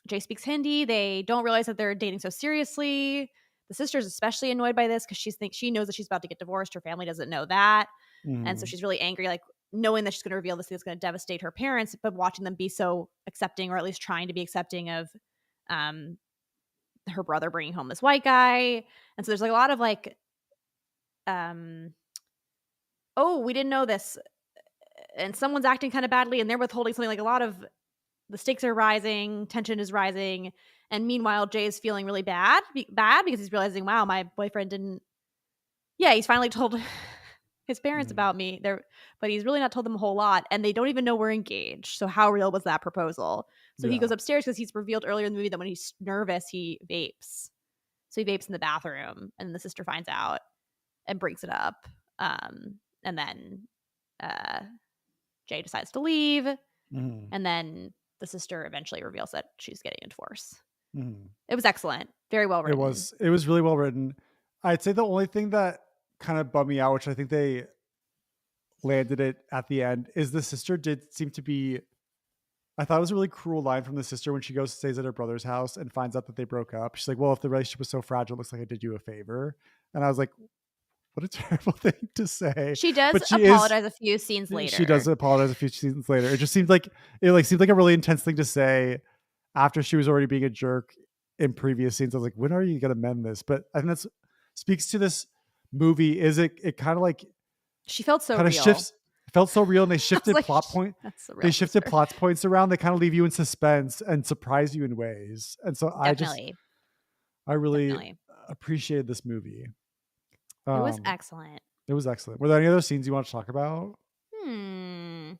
Jay speaks Hindi. They don't realize that they're dating so seriously. the sister's especially annoyed by this because she knows that she's about to get divorced. Her family doesn't know that. And so she's really angry, like knowing that she's going to reveal this thing that's going to devastate her parents, but watching them be so accepting, or at least trying to be accepting of her brother bringing home this white guy. And so there's like a lot of like, oh, we didn't know this, and someone's acting kind of badly and they're withholding something. Like a lot of the stakes are rising, tension is rising, and meanwhile Jay is feeling really bad because he's realizing, wow, my boyfriend didn't, he's finally told his parents about me there, but he's really not told them a whole lot, and they don't even know we're engaged. So how real was that proposal? So he goes upstairs because he's revealed earlier in the movie that when he's nervous he vapes. So he vapes in the bathroom, and the sister finds out and brings it up, and then Jay decides to leave, and then the sister eventually reveals that she's getting a divorce. It was excellent, very well written. It was really well written. I'd say the only thing that kind of bummed me out, which I think they landed it at the end, is the sister did seem to be, I thought it was a really cruel line from the sister when she goes to stays at her brother's house and finds out that they broke up. She's like, well, if the relationship was so fragile, it looks like I did you a favor. And I was like, what a terrible thing to say. She does apologize a few scenes later. She does apologize a few scenes later. It just seemed like seemed like a really intense thing to say after she was already being a jerk in previous scenes. I was like, when are you going to mend this? But I think that speaks to this movie. Is it kind of like she felt so kind real. of shifts. It felt so real, and they shifted like, plot points around. They kind of leave you in suspense and surprise you in ways. And so I really appreciated this movie. It was excellent. It was excellent. Were there any other scenes you want to talk about? I'm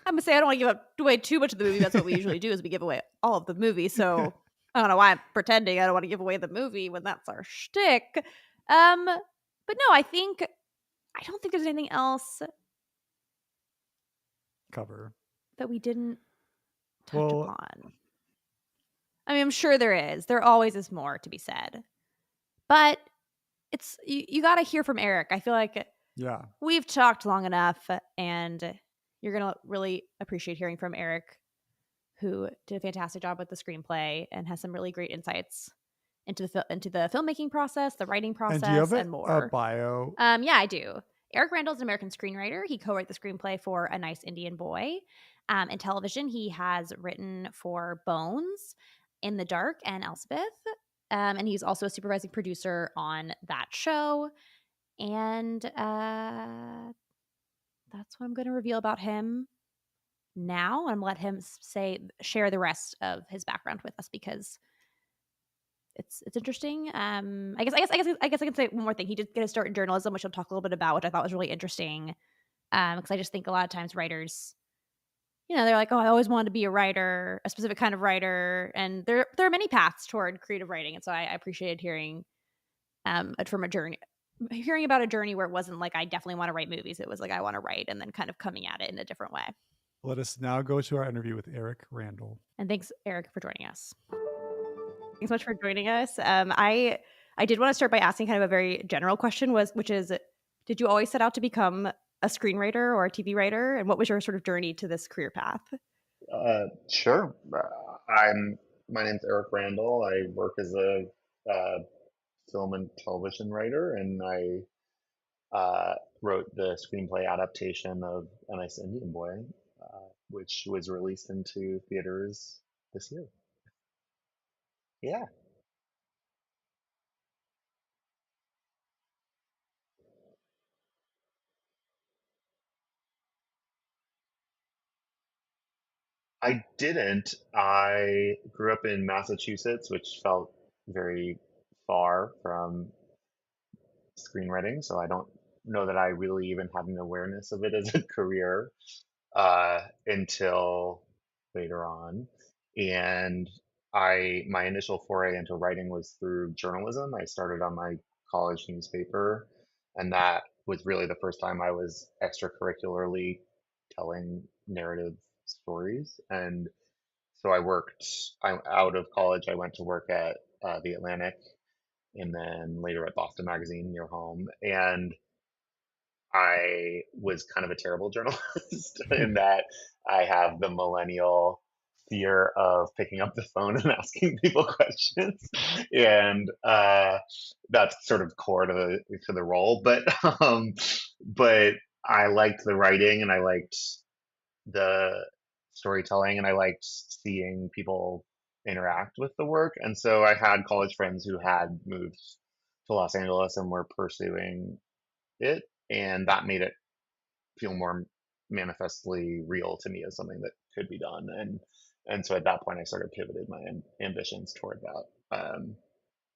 gonna say I don't want to give away too much of the movie. That's what we usually do, is we give away all of the movie. So I don't know why I'm pretending I don't want to give away the movie when that's our shtick. But no, I don't think there's anything else cover that we didn't touch upon. I mean, I'm sure there is. There always is more to be said. But it's you got to hear from Eric. I feel like we've talked long enough, and you're going to really appreciate hearing from Eric, who did a fantastic job with the screenplay and has some really great insights into the filmmaking process, the writing process, and do you have and more. A bio? Yeah, I do. Eric Randall is an American screenwriter. He co-wrote the screenplay for A Nice Indian Boy. In television, he has written for Bones, In the Dark, and Elspeth. And he's also a supervising producer on that show. And that's what I'm going to reveal about him now. I'm going to let him share the rest of his background with us, because it's interesting. I guess I can say one more thing. He did get a start in journalism, which I'll talk a little bit about, which I thought was really interesting. Because I just think a lot of times writers, they're like, oh, I always wanted to be a writer, a specific kind of writer. And there are many paths toward creative writing. And so I appreciated hearing hearing about a journey where it wasn't like, I definitely want to write movies. It was like, I want to write, and then kind of coming at it in a different way. Let us now go to our interview with Eric Randall. And thanks, Eric, for joining us. Thanks so much for joining us. I did want to start by asking kind of a very general question, which is, did you always set out to become a screenwriter or a TV writer? And what was your sort of journey to this career path? Sure. My name's Eric Randall. I work as a film and television writer, and I wrote the screenplay adaptation of A Nice Indian Boy, which was released into theaters this year. Yeah. I didn't. I grew up in Massachusetts, which felt very far from screenwriting, so I don't know that I really even had an awareness of it as a career until later on. And my initial foray into writing was through journalism. I started on my college newspaper, and that was really the first time I was extracurricularly telling narrative stories. And so out of college, I went to work at The Atlantic, and then later at Boston Magazine, near home. And I was kind of a terrible journalist in that I have the millennial fear of picking up the phone and asking people questions, and that's sort of core to the role. But I liked the writing, and I liked the storytelling, and I liked seeing people interact with the work. And so I had college friends who had moved to Los Angeles and were pursuing it, and that made it feel more manifestly real to me as something that could be done. And so at that point, I sort of pivoted my ambitions toward that.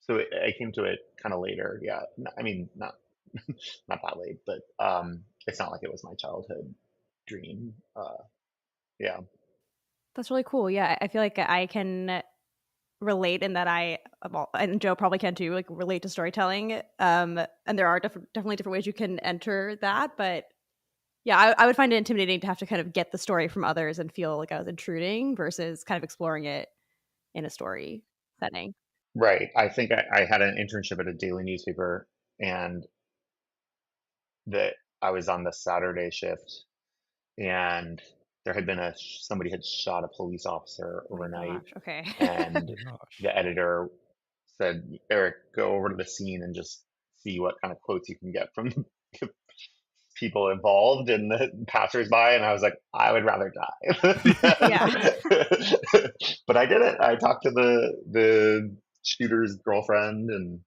So I came to it kind of later. Yeah, I mean, not not that late, but it's not like it was my childhood dream. Yeah. That's really cool. Yeah, I feel like I can relate in that well, and Joe probably can too, like relate to storytelling. And there are definitely different ways you can enter that, but yeah, I would find it intimidating to have to kind of get the story from others and feel like I was intruding versus kind of exploring it in a story setting. Right. I think I had an internship at a daily newspaper, and that I was on the Saturday shift, and there had been somebody had shot a police officer Oh my overnight, gosh. Okay. and Oh gosh. the editor said, Eric, go over to the scene and just see what kind of quotes you can get from the people involved and the passersby. And I was like, I would rather die. Yeah. But I did it. I talked to the shooter's girlfriend, and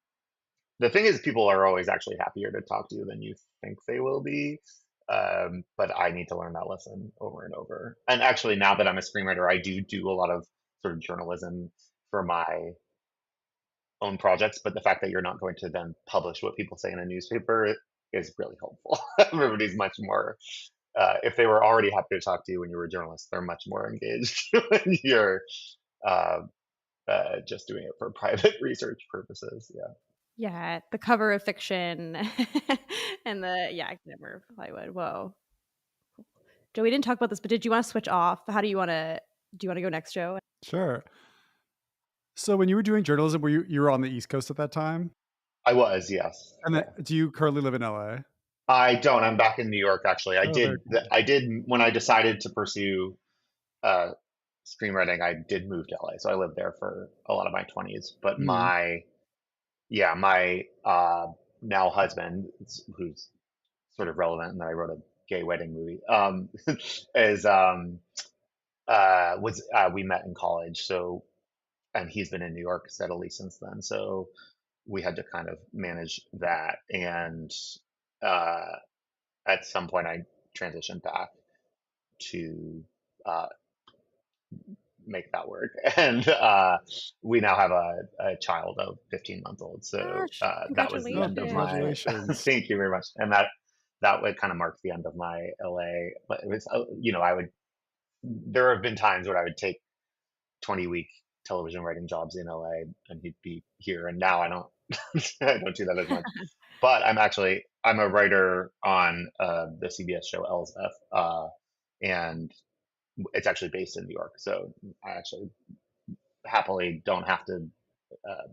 the thing is, people are always actually happier to talk to you than you think they will be. But I need to learn that lesson over and over. And actually, now that I'm a screenwriter, I do a lot of sort of journalism for my own projects. But the fact that you're not going to then publish what people say in a newspaper is really helpful. Everybody's much more, if they were already happy to talk to you when you were a journalist, they're much more engaged when you're uh, just doing it for private research purposes. Yeah. Yeah, the cover of fiction and I never Hollywood. Whoa. Joe, we didn't talk about this, but did you want to switch off? How do you want to go next, Joe? Sure. So when you were doing journalism, were you were on the East Coast at that time? I was, yes. And Yeah. then, do you currently live in LA? I don't. I'm back in New York, actually. Oh, very cool. I did when I decided to pursue uh, screenwriting. I did move to LA, so I lived there for a lot of my 20s. But Mhm. my now husband, who's sort of relevant, and that I wrote a gay wedding movie, is was we met in college. So, and he's been in New York steadily since then. So we had to kind of manage that, and uh, at some point I transitioned back to uh, make that work. And we now have a child of 15 months old. So Gosh, that was the Oh, end of my, congratulations. thank you very much. And that would kind of mark the end of my LA. But it was, there have been times where I would take 20-week television writing jobs in LA and he'd be here. And now I don't, I don't do that as much. But I'm a writer on the CBS show Elsbeth, and it's actually based in New York. So I actually happily don't have to uh,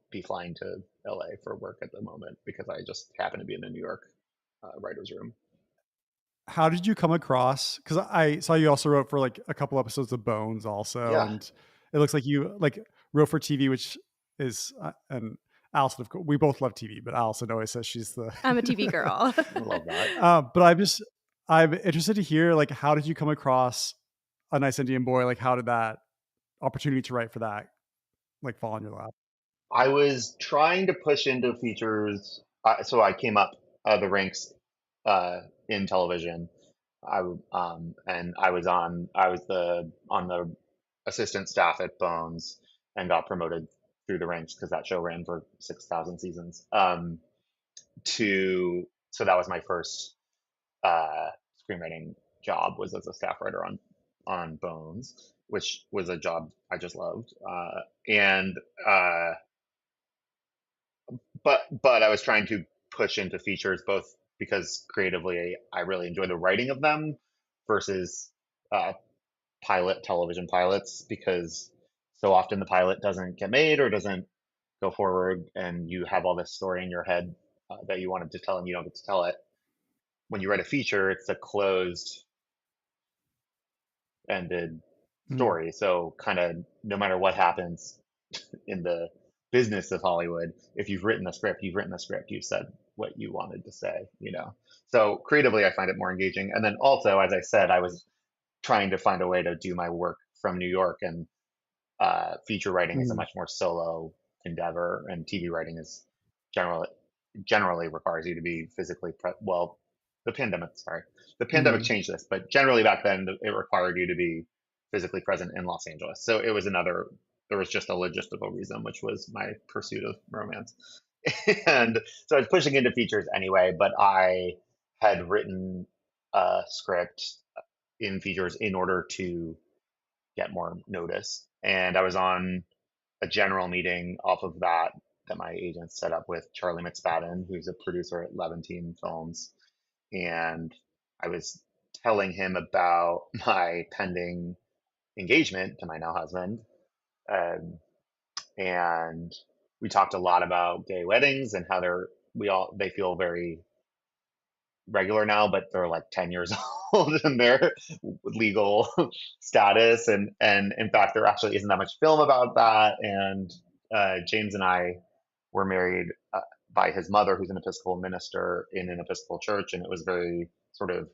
be flying to LA for work at the moment because I just happen to be in the New York writer's room. How did you come across? Because I saw you also wrote for like a couple episodes of Bones, also, Yeah. and it looks like you like wrote for TV, which is and Allison, of course, we both love TV, but Allison always says she's the. I'm a TV girl. I love that. But I'm interested to hear like how did you come across A Nice Indian Boy? Like how did that opportunity to write for that like fall in your lap? I was trying to push into features, so I came up the ranks in television. And I was on the assistant staff at Bones and got promoted through the ranks because that show ran for 6,000 seasons. So that was my first uh, screenwriting job, was as a staff writer on Bones, which was a job I just loved. And but I was trying to push into features both because creatively I really enjoy the writing of them versus uh, television pilots, because so often the pilot doesn't get made or doesn't go forward, and you have all this story in your head that you wanted to tell and you don't get to tell it. When you write a feature, it's a closed ended Mm. story. So kind of no matter what happens in the business of Hollywood, if you've written a script, you've written a script, you've said what you wanted to say, you know. So creatively, I find it more engaging. And then also, as I said, I was trying to find a way to do my work from New York, and feature writing is a Mm. much more solo endeavor, and TV writing is generally generally requires you to be physically well. The pandemic Mm. changed this, but generally back then it required you to be physically present in Los Angeles. So it was another. There was just a logistical reason, which was my pursuit of romance, and so I was pushing into features anyway. But I had written a script in features in order to get more notice. And I was on a general meeting off of that my agent set up with Charlie McSpadden, who's a producer at Levantine Films. And I was telling him about my pending engagement to my now husband. Um, and we talked a lot about gay weddings and how they feel very regular now, but they're like 10 years old in their legal status. And in fact, there actually isn't that much film about that. And James and I were married by his mother, who's an Episcopal minister in an Episcopal church. And it was very sort of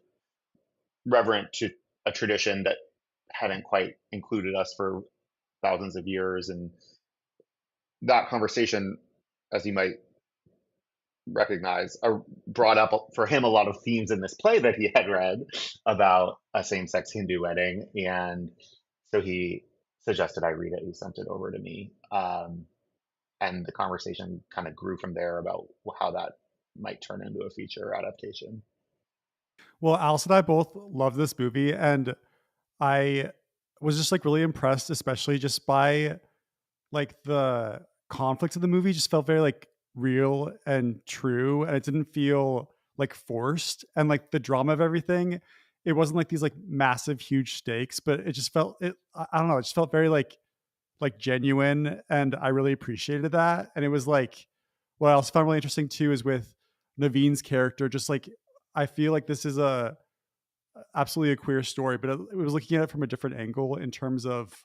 reverent to a tradition that hadn't quite included us for thousands of years. And that conversation, as you might recognize, brought up for him a lot of themes in this play that he had read about a same-sex Hindu wedding, and so he suggested I read it. He sent it over to me, and the conversation kind of grew from there about how that might turn into a feature adaptation. Well, Alice and I both love this movie, and I was just like really impressed, especially just by like the conflicts of the movie. Just felt very like real and true, and it didn't feel like forced. And like the drama of everything, it wasn't like these like massive, huge stakes, but it just felt it. I don't know. It just felt very like genuine, and I really appreciated that. And it was like what I also found really interesting too is with Naveen's character. Just like I feel like this is a absolutely a queer story, but it was looking at it from a different angle in terms of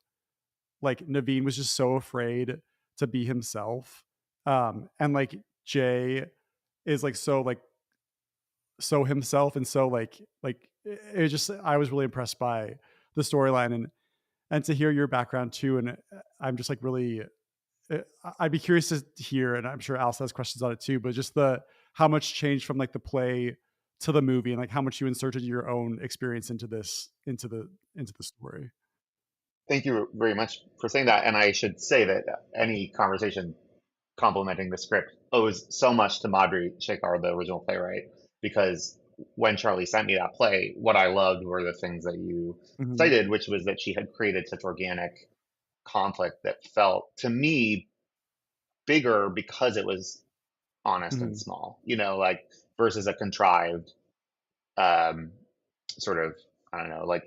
like Naveen was just so afraid to be himself. And like Jay is so himself, and so like it just I was really impressed by the storyline, and to hear your background too. And I'm just like really I'd be curious to hear, and I'm sure Alice has questions on it too, but just the how much changed from like the play to the movie, and like how much you inserted your own experience into the story. Thank you very much for saying that. And I should say that any conversation complimenting the script owes so much to Madhuri Shekar, the original playwright, because when Charlie sent me that play, what I loved were the things that you Mm-hmm. cited, which was that she had created such organic conflict that felt to me bigger because it was honest and Mm-hmm. small, you know, like versus a contrived um, sort of, I don't know, like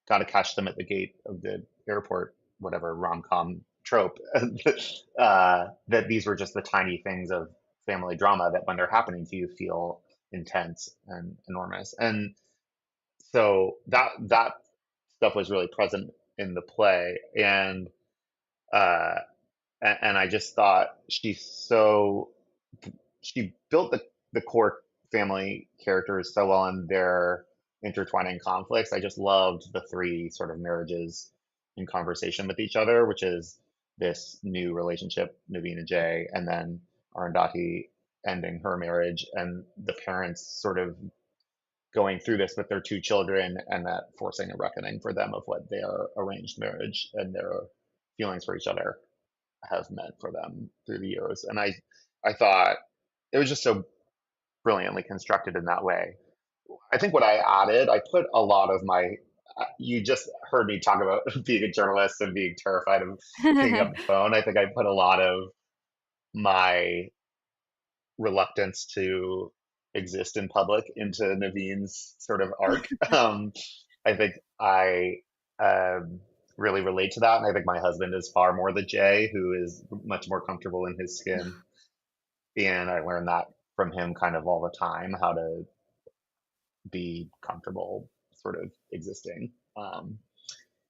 gotta catch them at the gate of the airport, whatever rom-com trope. That these were just the tiny things of family drama that when they're happening to you feel intense and enormous. And so that stuff was really present in the play. Uh, and I just thought she built the core family characters so well in their intertwining conflicts. I just loved the three sort of marriages in conversation with each other, which is this new relationship, Naveen and Jay, and then Arundhati ending her marriage, and the parents sort of going through this with their two children, and that forcing a reckoning for them of what their arranged marriage and their feelings for each other have meant for them through the years. And I thought it was just so brilliantly constructed in that way. I think what I added, I put a lot of my, you just heard me talk about being a journalist and being terrified of picking up the phone. I think I put a lot of my reluctance to exist in public into Naveen's sort of arc. I think I um, really relate to that. And I think my husband is far more the Jay, who is much more comfortable in his skin. And I learned that from him kind of all the time, how to be comfortable sort of existing.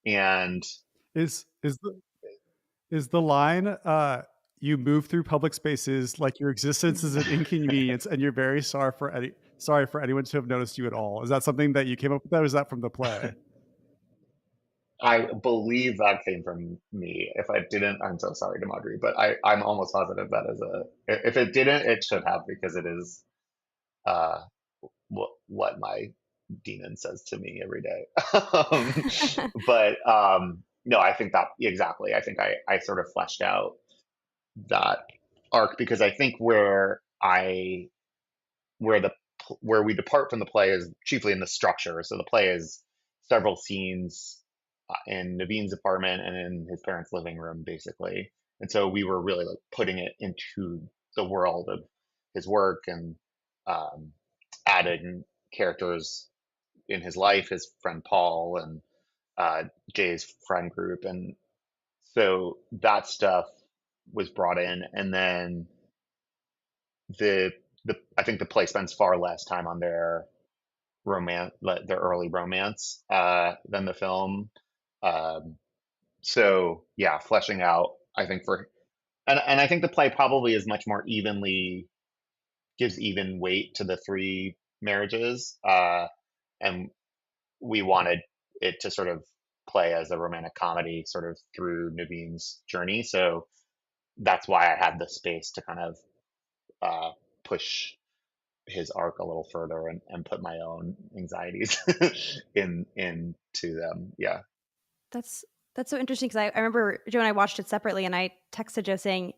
And is the line you move through public spaces like your existence is an inconvenience and you're very sorry for anyone to have noticed you at all. Is that something that you came up with, or is that from the play? I believe that came from me. If I didn't, I'm so sorry to Madhuri, but I'm almost positive that is if it didn't, it should have, because it is uh, what my demon says to me every day. But no, I think that exactly. I think I sort of fleshed out that arc, because I think where the where we depart from the play is chiefly in the structure. So the play is several scenes in Naveen's apartment and in his parents' living room, basically. And so we were really like putting it into the world of his work, and um, adding characters in his life, his friend Paul, and Jay's friend group. And so that stuff was brought in. And then the I think the play spends far less time on their their early romance than the film. Um, so yeah, fleshing out, I think and I think the play probably is much more evenly gives even weight to the three marriages, and we wanted it to sort of play as a romantic comedy sort of through Naveen's journey. So that's why I had the space to kind of push his arc a little further, and put my own anxieties into them. Yeah. That's that's so interesting because I remember Joe and I watched it separately, and I texted Joe saying,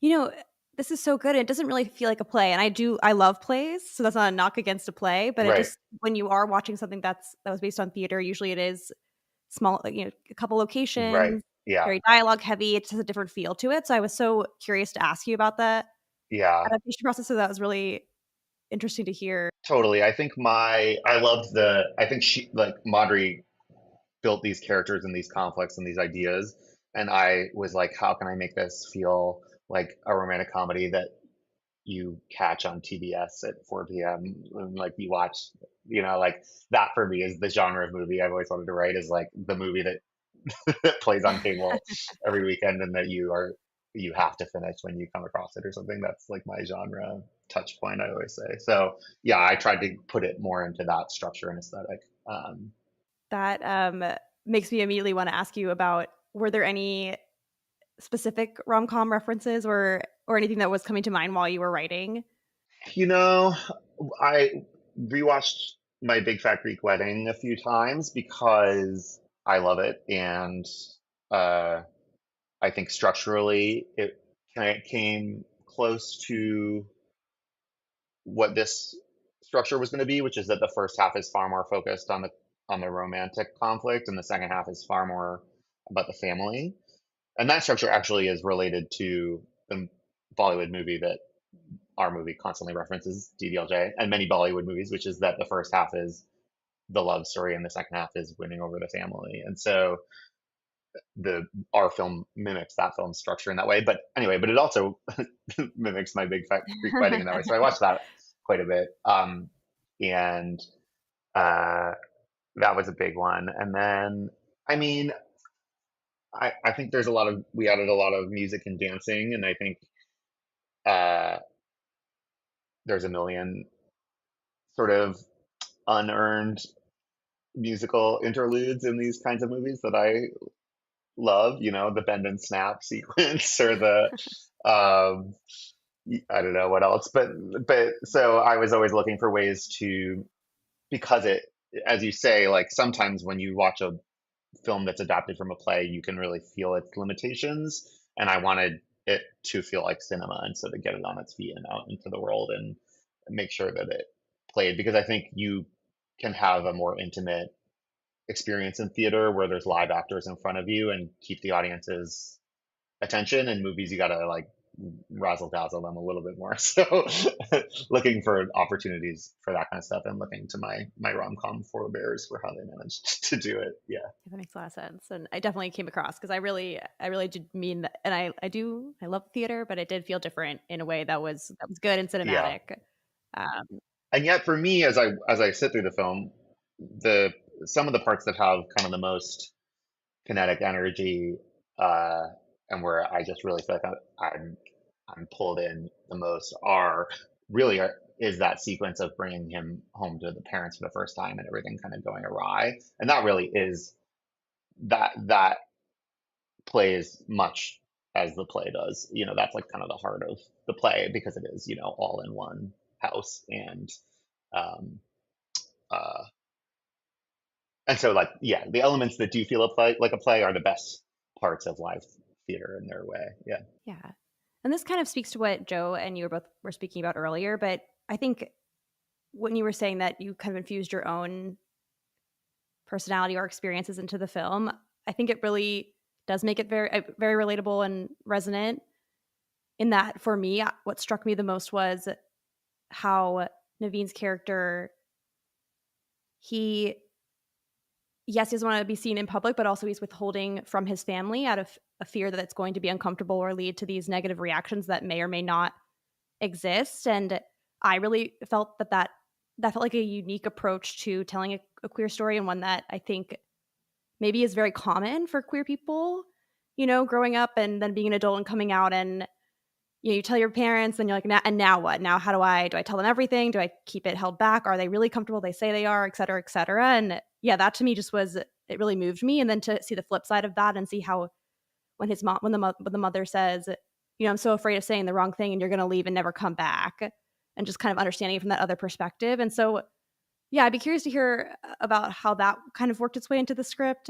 you know, this is so good. It doesn't really feel like a play. And I love plays, so that's not a knock against a play, but it Right. just, when you are watching something that was based on theater, usually it is small, like, a couple Right. locations, Yeah. very dialogue heavy. It just has a different feel to it. So I was so curious to ask you about that Yeah. adaptation process. So that was really interesting to hear. Totally. I think she, like, Madri built these characters and these conflicts and these ideas, and I was like, how can I make this feel like a romantic comedy that you catch on TBS at 4 p.m. and like you watch, like that for me is the genre of movie I've always wanted to write, is like the movie that that plays on cable every weekend, and that you have to finish when you come across it or something. That's like my genre touch point, I always say. So yeah, I tried to put it more into that structure and aesthetic. That makes me immediately want to ask you about, were there any specific rom-com references or anything that was coming to mind while you were writing? you know, I rewatched My Big Fat Greek Wedding a few times because I love it, and uh, I think structurally it kind of came close to what this structure was going to be, which is that the first half is far more focused on the romantic conflict, and the second half is far more about the family. And that structure actually is related to the Bollywood movie that our movie constantly references, DDLJ, and many Bollywood movies, which is that the first half is the love story and the second half is winning over the family. And so the our film mimics that film structure in that way. But anyway, but it also mimics My Big Fat Greek Wedding in that way. So I watched that quite a bit, and uh, that was a big one. And then, I mean, I think we added a lot of music and dancing, and I think uh, there's a million sort of unearned musical interludes in these kinds of movies that I love. The bend and snap sequence, or the um, I don't know what else, but so I was always looking for ways to, because it, as you say, like sometimes when you watch a film that's adapted from a play, you can really feel its limitations, and I wanted it to feel like cinema, and so to get it on its feet and out into the world and make sure that it played, because I think you can have a more intimate experience in theater where there's live actors in front of you and keep the audience's attention. In movies, you gotta like razzle dazzle them a little bit more. So looking for opportunities for that kind of stuff, and looking to my rom-com forebears for how they managed to do it. Yeah. That makes a lot of sense, and I definitely came across, because I really did mean that, and I love theater, but it did feel different in a way that was good and Yeah. cinematic. Um, And yet for me, as I sit through the film, the some of the parts that have kind of the most kinetic energy, uh, and where I just really feel like I'm pulled in the most is that sequence of bringing him home to the parents for the first time and everything kind of going awry, and that really is that plays much as the play does. That's like kind of the heart of the play because it is all in one house, um, uh, and so like yeah, the elements that do feel like a play are the best parts of live theater in their way. Yeah. Yeah. And this kind of speaks to what Joe and you were speaking about earlier, but I think when you were saying that you kind of infused your own personality or experiences into the film, I think it really does make it very very relatable and resonant. In that, for me, what struck me the most was how Naveen's character, he doesn't want to be seen in public, but also he's withholding from his family out of a fear that it's going to be uncomfortable or lead to these negative reactions that may or may not exist. And I really felt that felt like a unique approach to telling a queer story, and one that I think maybe is very common for queer people, growing up and then being an adult and coming out, and you tell your parents and you're like, and now what? Now how do I tell them everything? Do I keep it held back? Are they really comfortable? They say they are, et cetera, et cetera. And yeah, that to me it really moved me. And then to see the flip side of that and see how when the mother says, I'm so afraid of saying the wrong thing and you're going to leave and never come back, and just kind of understanding it from that other perspective. And so, yeah, I'd be curious to hear about how that kind of worked its way into the script.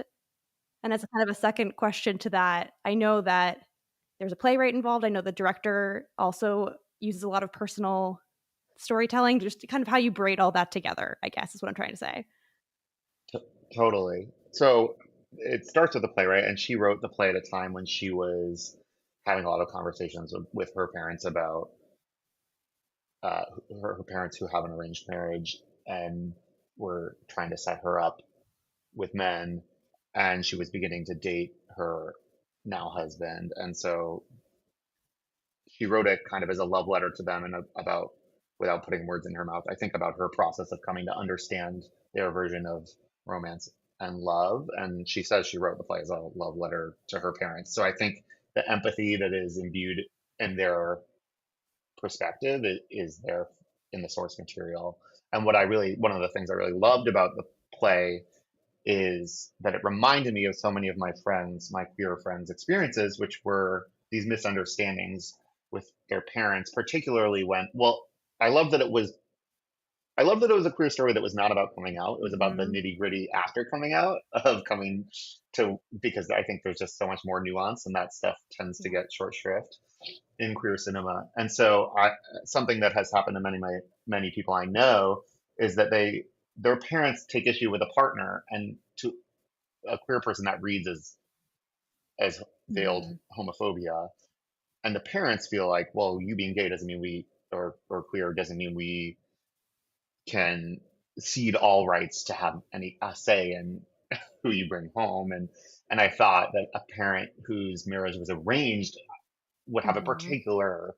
And as a kind of a second question to that, I know that there's a playwright involved. I know the director also uses a lot of personal storytelling, just kind of how you braid all that together, I guess is what I'm trying to say. Totally. So it starts with the playwright, and she wrote the play at a time when she was having a lot of conversations with her parents about her parents who have an arranged marriage and were trying to set her up with men, and she was beginning to date her now husband, and so she wrote it kind of as a love letter to them and about, without putting words in her mouth, I think about her process of coming to understand their version of romance and love. And she says she wrote the play as a love letter to her parents. So I think the empathy that is imbued in their perspective is there in the source material. And one of the things I really loved about the play is that it reminded me of so many of my queer friends' experiences, which were these misunderstandings with their parents, particularly well, I love that it was a queer story that was not about coming out. It was about the nitty gritty after coming out of coming to, because I think there's just so much more nuance, and that stuff tends to get short shrift in queer cinema. And so something that has happened to many people I know is that their parents take issue with a partner, and to a queer person that reads as veiled homophobia, and the parents feel like, well, you being gay doesn't mean or queer doesn't mean we can cede all rights to have any say in who you bring home. And I thought that a parent whose marriage was arranged would have a particular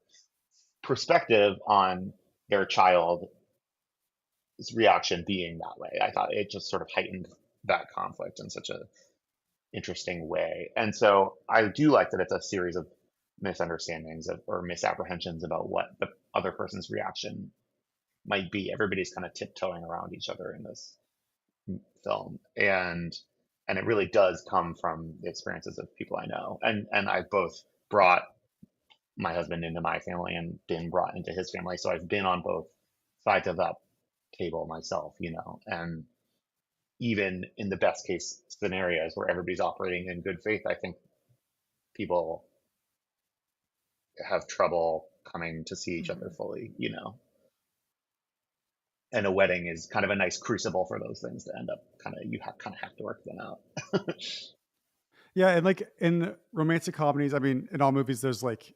perspective on their child's reaction being that way. I thought it just sort of heightened that conflict in such a interesting way. And so I do like that it's a series of misunderstandings or misapprehensions about what the other person's reaction might be. Everybody's kind of tiptoeing around each other in this film, and it really does come from the experiences of people I know. And I both brought my husband into my family and been brought into his family, so I've been on both sides of that table myself, and even in the best case scenarios where everybody's operating in good faith, I think people have trouble coming to see each other fully, and a wedding is kind of a nice crucible for those things to end up you kind of have to work them out. Yeah, and like in romantic comedies, I mean, in all movies, there's like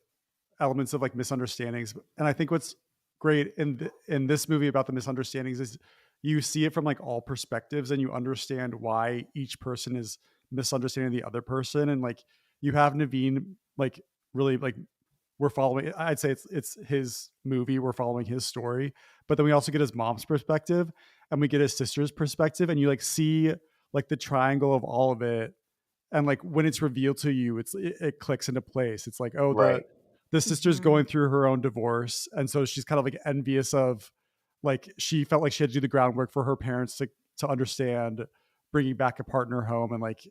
elements of like misunderstandings, and I think what's great in this movie about the misunderstandings is you see it from like all perspectives, and you understand why each person is misunderstanding the other person, and like you have Naveen like really like we're following. I'd say it's his movie. We're following his story, but then we also get his mom's perspective, and we get his sister's perspective, and you like see like the triangle of all of it and like when it's revealed to you, it clicks into place. It's like, oh, Right. the sister's going through her own divorce, and so she's kind of like envious of, like, she felt like she had to do the groundwork for her parents to understand bringing back a partner home, and like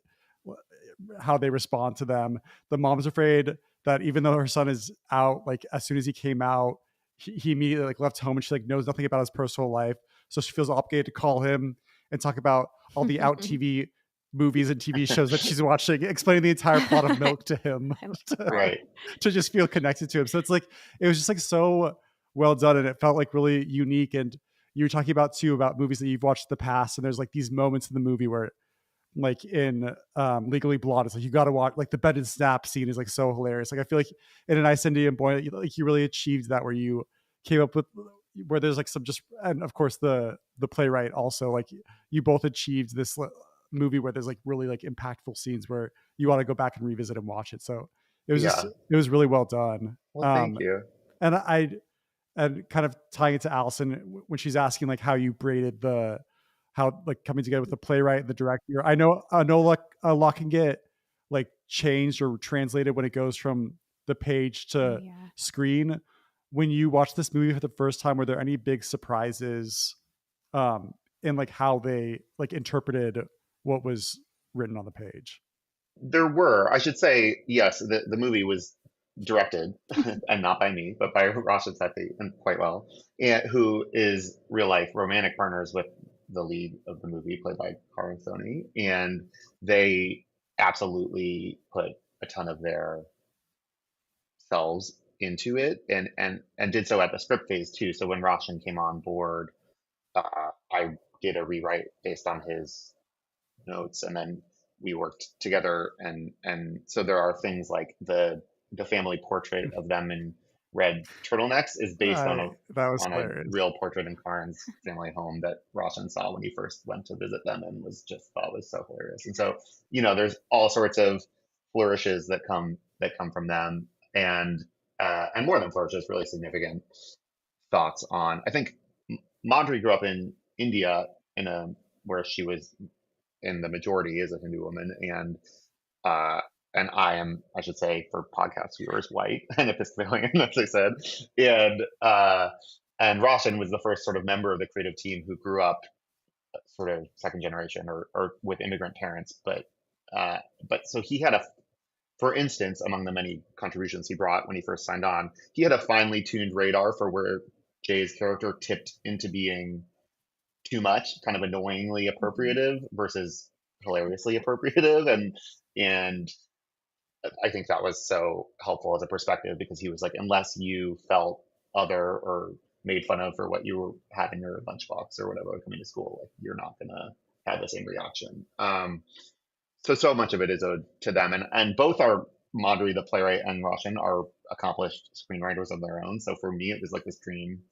how they respond to them. The mom's afraid that even though her son is out, like as soon as he came out, he immediately like left home, and she like knows nothing about his personal life, so she feels obligated to call him and talk about all the out TV movies and TV shows that she's watching, explaining the entire plot of Milk to him Right. to just feel connected to him. So it's like, it was just like so well done, and it felt like really unique. And you were talking about too about movies that you've watched in the past, and there's like these moments in the movie where, like in Legally Blonde, it's like you got to watch, like the bed and snap scene is like so hilarious. Like I feel like in A Nice Indian Boy, like you really achieved that, where you came up with, where there's like some just, and of course the playwright also, like you both achieved this movie where there's like really like impactful scenes where you want to go back and revisit and watch it. So it was just, it was really well done. Well, thank you. And kind of tying it to Allison when she's asking like how you braided how like coming together with the playwright and the director. I know a lot can get like changed or translated when it goes from the page to screen. When you watch this movie for the first time, were there any big surprises in like how they like interpreted what was written on the page? There were, I should say, yes, the movie was directed and not by me, but by Roshan Sethi, and quite well, and who is real life romantic partners with the lead of the movie, played by Karan Soni, and they absolutely put a ton of their selves into it, and did so at the script phase too. So when Roshan came on board, I did a rewrite based on his notes, and then we worked together, and so there are things like the family portrait of them in red turtlenecks is based on a real portrait in Karan's family home that Roshan saw when he first went to visit them, and thought was so hilarious. And so, there's all sorts of flourishes that come from them, and more than flourishes, really significant thoughts on. I think Madhuri grew up in India where she was in the majority as a Hindu woman, and I am, I should say, for podcast viewers, white and Episcopalian, as I said, and Roshan was the first sort of member of the creative team who grew up sort of second generation or with immigrant parents, but so he had for instance, among the many contributions he brought when he first signed on, he had a finely tuned radar for where Jay's character tipped into being too much, kind of annoyingly appropriative versus hilariously appropriative, and I think that was so helpful as a perspective, because he was like, unless you felt other or made fun of for what you were having in your lunchbox or whatever coming to school, like you're not gonna have the same reaction. So much of it is owed to them, and both are Madhuri, the playwright, and Roshan are accomplished screenwriters of their own. So for me, it was like this dream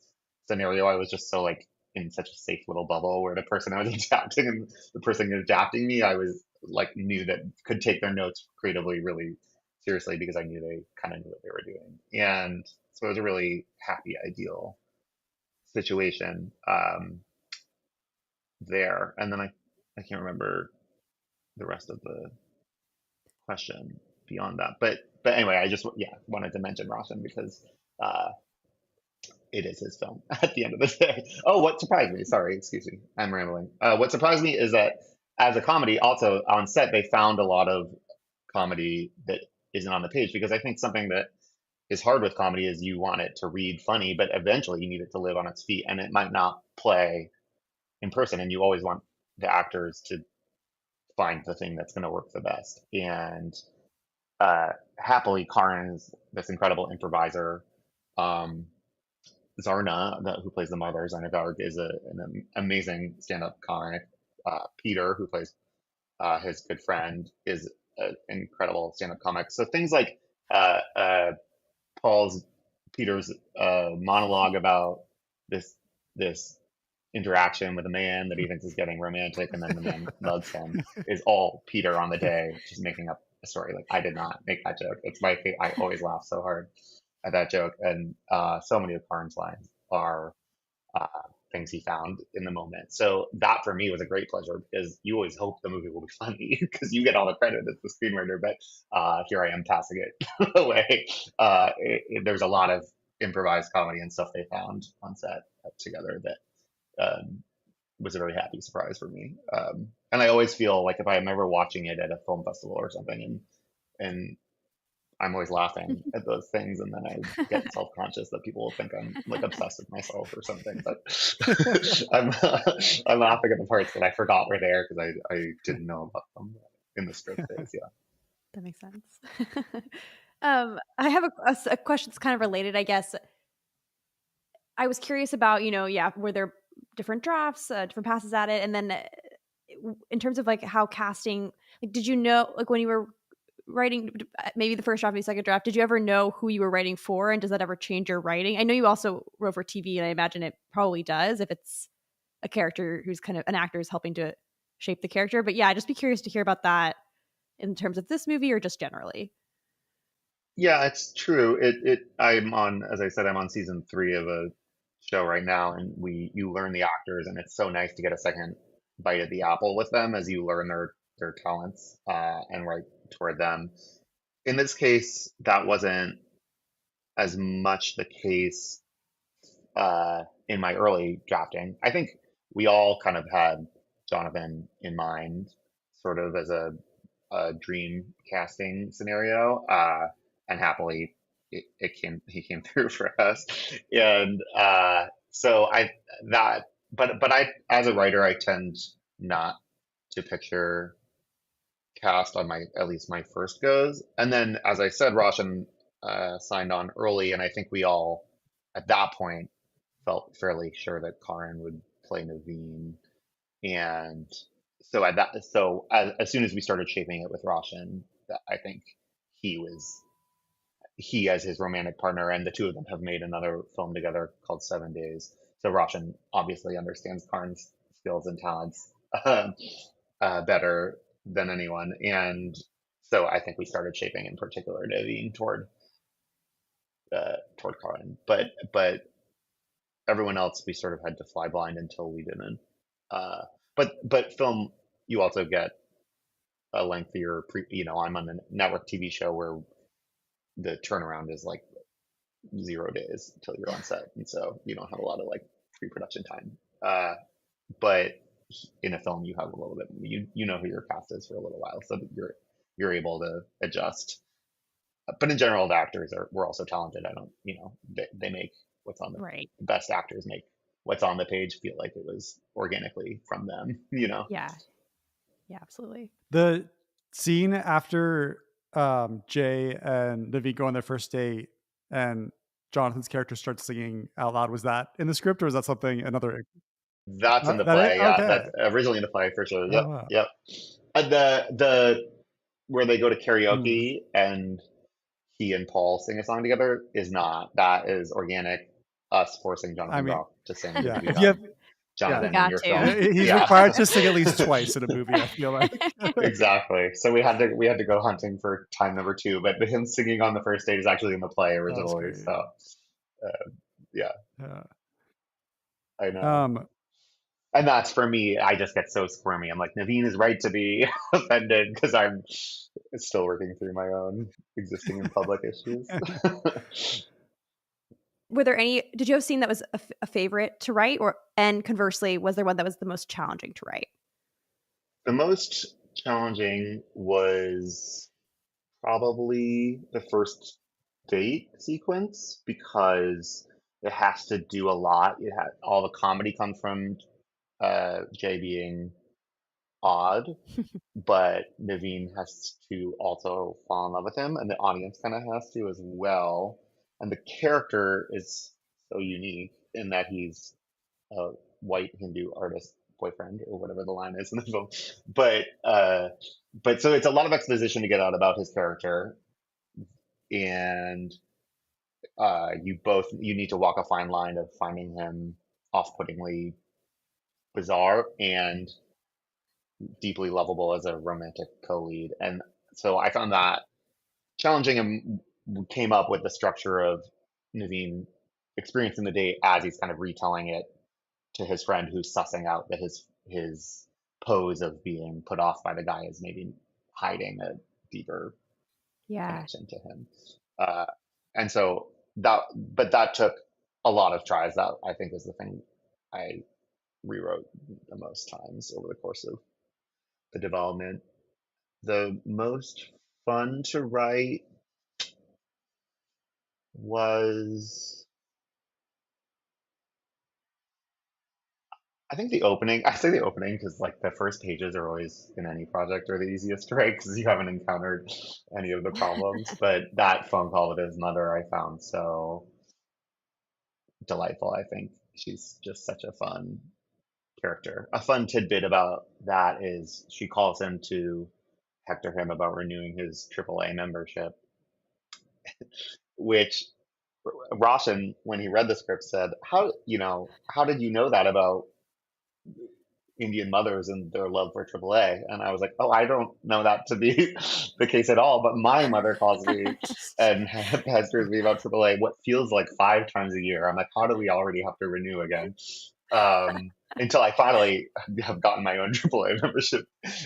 scenario. I was just so like in such a safe little bubble where the person I was adapting and the person adapting me, I was like knew that could take their notes creatively really seriously, because I knew they kind of knew what they were doing. And so it was a really happy, ideal situation there. And then I can't remember the rest of the question beyond that. But anyway, I just wanted to mention Roshan because it is his film at the end of the day. Oh, what surprised me, sorry, excuse me, I'm rambling. What surprised me is that as a comedy, also on set, they found a lot of comedy that isn't on the page, because I think something that is hard with comedy is you want it to read funny, but eventually you need it to live on its feet, and it might not play in person, and you always want the actors to find the thing that's going to work the best. And happily, Karan is this incredible improviser. Zarna, who plays the mother, Zarna Garg, is an amazing stand-up comic. Peter, who plays his good friend, is an incredible stand-up comic. So things like Peter's monologue about this interaction with a man that he thinks is getting romantic, and then the man mugs him, is all Peter on the day, just making up a story. Like, I did not make that joke. It's my favorite. I always laugh so hard at that joke, and so many of Karan's lines are things he found in the moment. So that for me was a great pleasure, because you always hope the movie will be funny because you get all the credit as the screenwriter, but here I am passing it away. There's a lot of improvised comedy and stuff they found on set together that was a very happy surprise for me. And I always feel like if I'm ever watching it at a film festival or something, and I'm always laughing at those things, and then I get self-conscious that people will think I'm like obsessed with myself or something. But I'm I'm laughing at the parts that I forgot were there because I didn't know about them in the script phase. Yeah. That makes sense. I have a question that's kind of related, I guess. I was curious about, were there different drafts, different passes at it? And then in terms of like how casting, like, did you know, like when you were writing maybe the first draft, maybe the second draft, did you ever know who you were writing for? And does that ever change your writing? I know you also wrote for TV, and I imagine it probably does if it's a character who's kind of an actor is helping to shape the character. But yeah, I'd just be curious to hear about that in terms of this movie or just generally. Yeah, it's true. I'm on, as I said, I'm on season 3 of a show right now, and you learn the actors, and it's so nice to get a second bite at the apple with them as you learn their talents and write toward them. In this case, that wasn't as much the case in my early drafting. I think we all kind of had Jonathan in mind, sort of as a dream casting scenario, and happily he came through for us. And so I that but I, as a writer, I tend not to picture cast on my, at least my first goes. And then, as I said, Roshan signed on early, and I think we all at that point felt fairly sure that Karan would play Naveen. And so as soon as we started shaping it with Roshan, I think he was he as his romantic partner, and the two of them have made another film together called 7 Days. So Roshan obviously understands Karan's skills and talents better than anyone, and so I think we started shaping in particular Naveen toward Karan, but everyone else we sort of had to fly blind until we didn't. But film, you also get a lengthier I'm on a network TV show where the turnaround is like 0 days until you're on set, and so you don't have a lot of like pre-production time. But in a film, you have a little bit. You know who your cast is for a little while, so that you're able to adjust. But in general, the actors were also talented. I don't, they make what's on the Right. best actors make what's on the page feel like it was organically from them. Yeah. Yeah, absolutely. The scene after Jay and Naveen go on their first date and Jonathan's character starts singing out loud, was that in the script, or is that something another? That's in the That play, it? yeah. Okay. That's originally in the play for sure. Oh, Yep, wow. yep. And the where they go to karaoke and he and Paul sing a song together is not. That is organic. Us forcing Jonathan Groff to sing. Yeah. To If you have, Jonathan got in your to. film. he's Yeah. required to sing at least twice in a movie, I feel like. Exactly. So we had to go hunting for time number 2, but him singing on the first date is actually in the play originally. Great. So yeah, Yeah. I know. And that's, for me, I just get so squirmy. I'm like, Naveen is right to be offended because I'm still working through my own existing in public issues. Were there did you have a scene that was a favorite to write, and conversely, was there one that was the most challenging to write? The most challenging was probably the first date sequence, because it has to do a lot. All the comedy comes from Jay being odd, but Naveen has to also fall in love with him, and the audience kind of has to as well. And the character is so unique in that he's a white Hindu artist boyfriend, or whatever the line is in the film. But so it's a lot of exposition to get out about his character, and you need to walk a fine line of finding him off-puttingly bizarre and deeply lovable as a romantic co-lead. And so I found that challenging, and came up with the structure of Naveen experiencing the date as he's kind of retelling it to his friend who's sussing out that his pose of being put off by the guy is maybe hiding a deeper connection to him. And so that took a lot of tries. That I think is the thing I rewrote the most times over the course of the development. The most fun to write was, I think the opening. I say the opening because like the first pages are always in any project are the easiest to write because you haven't encountered any of the problems. But that phone call with his mother I found so delightful. I think she's just such a fun character. A fun tidbit about that is she calls him to hector him about renewing his AAA membership, which Roshan, when he read the script, said, how did you know that about Indian mothers and their love for AAA?" And I was like, "Oh, I don't know that to be the case at all, but my mother calls me and pesters me about AAA what feels like 5 times a year." I'm like, "How do we already have to renew again?" Until I finally have gotten my own AAA membership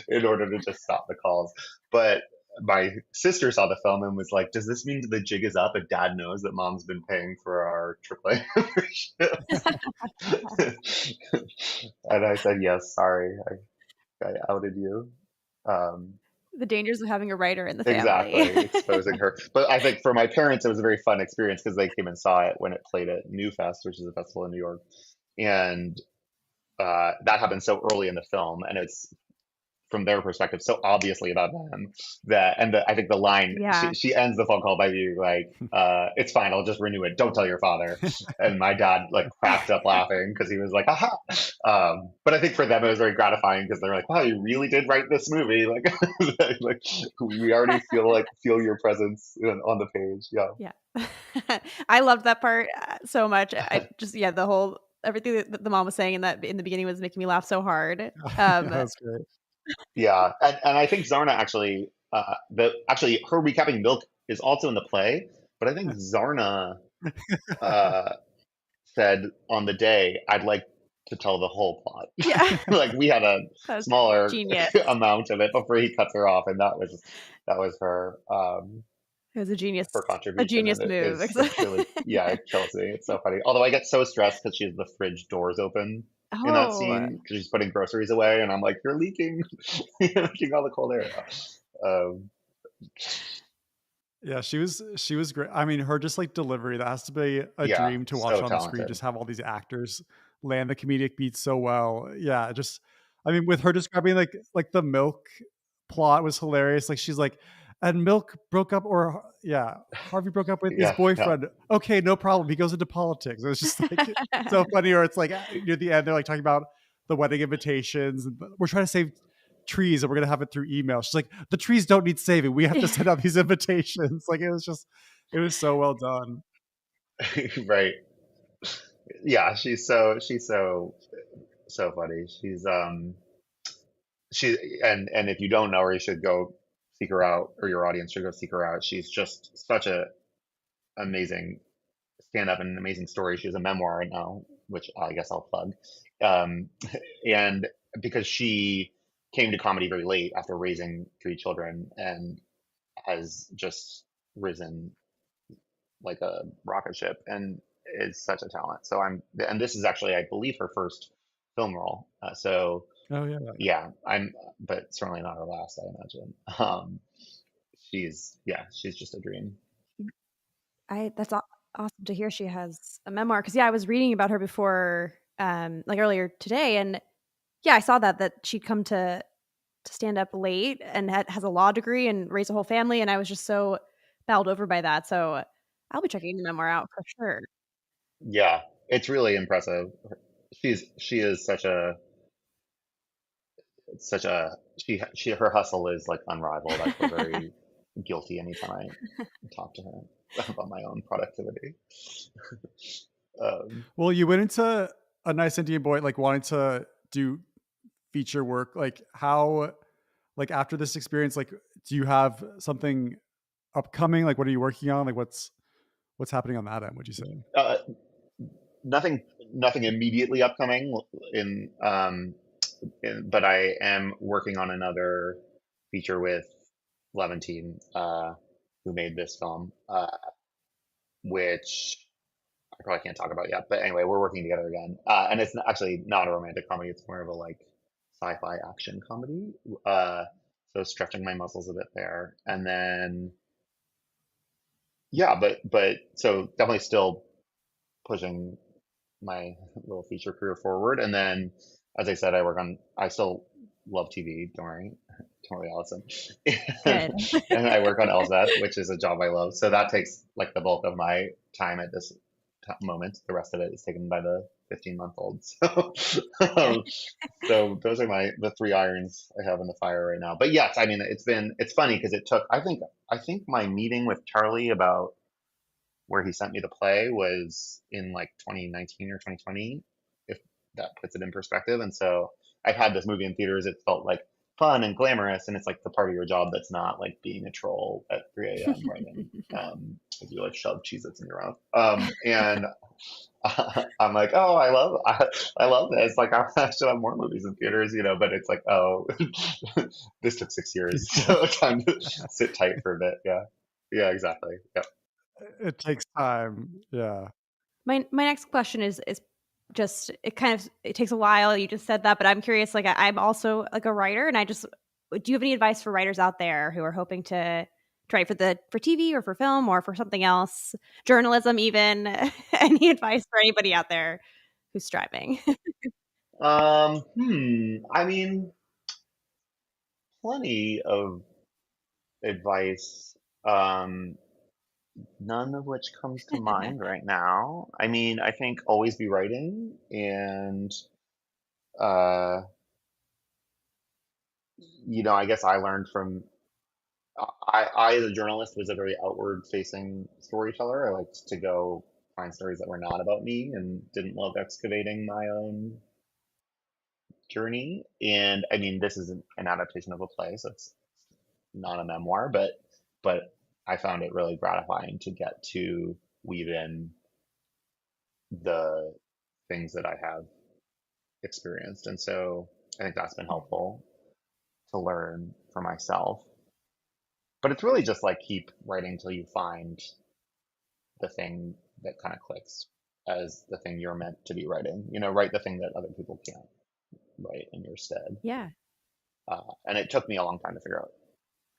in order to just stop the calls. But my sister saw the film and was like, "Does this mean the jig is up and dad knows that mom's been paying for our AAA membership?" And I said, "Yes, sorry, I outed you." The dangers of having a writer in the family. Exactly, exposing her. But I think for my parents, it was a very fun experience because they came and saw it when it played at New Fest, which is a festival in New York. And that happened so early in the film, and it's from their perspective so obviously about them I think the line she ends the phone call by being like, "It's fine, I'll just renew it, don't tell your father." And my dad like cracked up laughing because he was like, "Aha." But I think for them it was very gratifying because they're like, "Wow, you really did write this movie." Like, like we already feel your presence on the page. Yeah. I loved that part so much. I just the whole everything that the mom was saying in the beginning was making me laugh so hard. That's great. Yeah, and I think Zarna actually, her recapping Milk is also in the play, but I think Zarna said on the day, "I'd like to tell the whole plot." Yeah. Like we had a smaller genius. amount of it before he cuts her off, and that was her. It was a genius, her contribution. a genius move. It's really, it kills me. It's so funny. Although I get so stressed because she has the fridge doors open in that scene because she's putting groceries away, and I'm like, "You're leaking, you're leaking all the cold air." Yeah, she was great. I mean, her just like delivery, that has to be a dream to watch on the screen. Just have all these actors land the comedic beats so well. Yeah, just I mean, with her describing like the Milk plot was hilarious. Like she's like, "And Milk broke up," or Harvey broke up with his boyfriend. Yeah. Okay, no problem. He goes into politics. It was just like so funny. Or it's like near the end, they're like talking about the wedding invitations. And we're trying to save trees and we're gonna have it through email. She's like, "The trees don't need saving. We have to send out these invitations." Like it was so well done. Right. Yeah, she's so funny. And if you don't know her, you should go seek her out, or your audience should go seek her out. She's just such a amazing stand-up and an amazing story. She has a memoir right now, which I guess I'll plug. And because she came to comedy very late after raising 3 children and has just risen like a rocket ship and is such a talent. So and this is actually, I believe, her first film role. But certainly not her last, I imagine. She's just a dream. That's awesome to hear she has a memoir, because I was reading about her before, like earlier today, and I saw that she'd come to stand up late and has a law degree and raised a whole family, and I was just so bowled over by that. So I'll be checking the memoir out for sure. Yeah, it's really impressive. She is such a her hustle is like unrivaled. I feel very guilty anytime I talk to her about my own productivity. Well, you went into A Nice Indian Boy like wanting to do feature work. Like how, like after this experience, like do you have something upcoming? Like what are you working on? Like what's happening on that end, would you say? Nothing nothing immediately upcoming but I am working on another feature with Levantine, who made this film, which I probably can't talk about yet. But anyway, we're working together again, and it's actually not a romantic comedy. It's more of a like sci-fi action comedy. So stretching my muscles a bit there, and then yeah, but so definitely still pushing my little feature career forward. And then, as I said, I still love TV. Don't worry, Allison. Good. And I work on LSAT, which is a job I love. So that takes like the bulk of my time at this moment. The rest of it is taken by the 15-month-old. So those are the three irons I have in the fire right now. But yes, I mean, it's funny because I think my meeting with Charlie about where he sent me the play was in like 2019 or 2020, if that puts it in perspective. And so I've had this movie in theaters. It felt like fun and glamorous, and it's like the part of your job that's not like being a troll at 3 a.m. writing, as you like shove Cheez-Its in your mouth. And I'm like, oh, I love this. Like I should have more movies in theaters, but it's like, oh, this took 6 years, so time to sit tight for a bit. Yeah, exactly. Yep. It takes time. Yeah. My next question is just it takes a while. You just said that, but I'm curious. Like I'm also like a writer, and do you have any advice for writers out there who are hoping to write for TV or for film or for something else, journalism even? Any advice for anybody out there who's striving? I mean, plenty of advice. None of which comes to mind right now. I mean, I think always be writing, and uh, I guess I learned from I as a journalist was a very outward facing storyteller. I liked to go find stories that were not about me and didn't love excavating my own journey. And I mean, this is an adaptation of a play, so it's not a memoir, but I found it really gratifying to get to weave in the things that I have experienced. And so I think that's been helpful to learn for myself. But it's really just like keep writing till you find the thing that kind of clicks as the thing you're meant to be writing. Write the thing that other people can't write in your stead. Yeah. And it took me a long time to figure out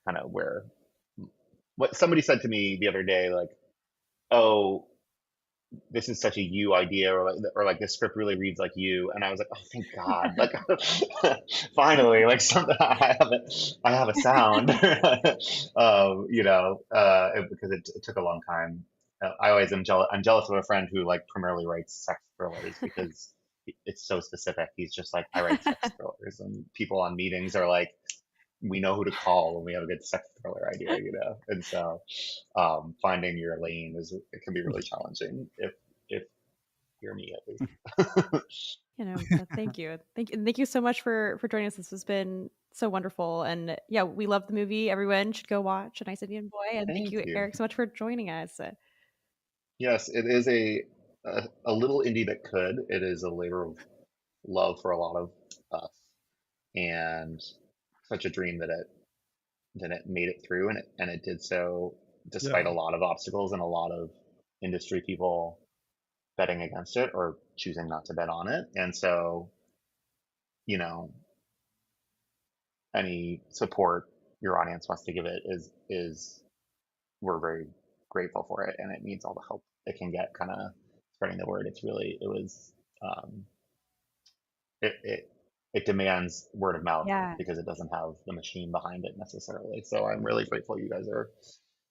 kind of what somebody said to me the other day, like, oh, this is such a you idea, or like this script really reads like you. And I was like, oh, thank God, like finally, like something I have a sound, because it took a long time. I always am jealous. I'm jealous of a friend who like primarily writes sex thrillers because it's so specific. He's just like, I write sex thrillers, and people on meetings are like, we know who to call when we have a good sex thriller idea, And so, finding your lane it can be really challenging if you're me, at least. Thank you. Thank you so much for joining us. This has been so wonderful. And yeah, we love the movie. Everyone should go watch A Nice Indian Boy. And thank you, Eric, so much for joining us. Yes, it is a little indie that could. It is a labor of love for a lot of us, and such a dream that it made it through, and it did so despite a lot of obstacles and a lot of industry people betting against it or choosing not to bet on it. And so, any support your audience wants to give it is we're very grateful for it, and it needs all the help it can get kind of spreading the word. It demands word of mouth because it doesn't have the machine behind it necessarily. So I'm really grateful you guys are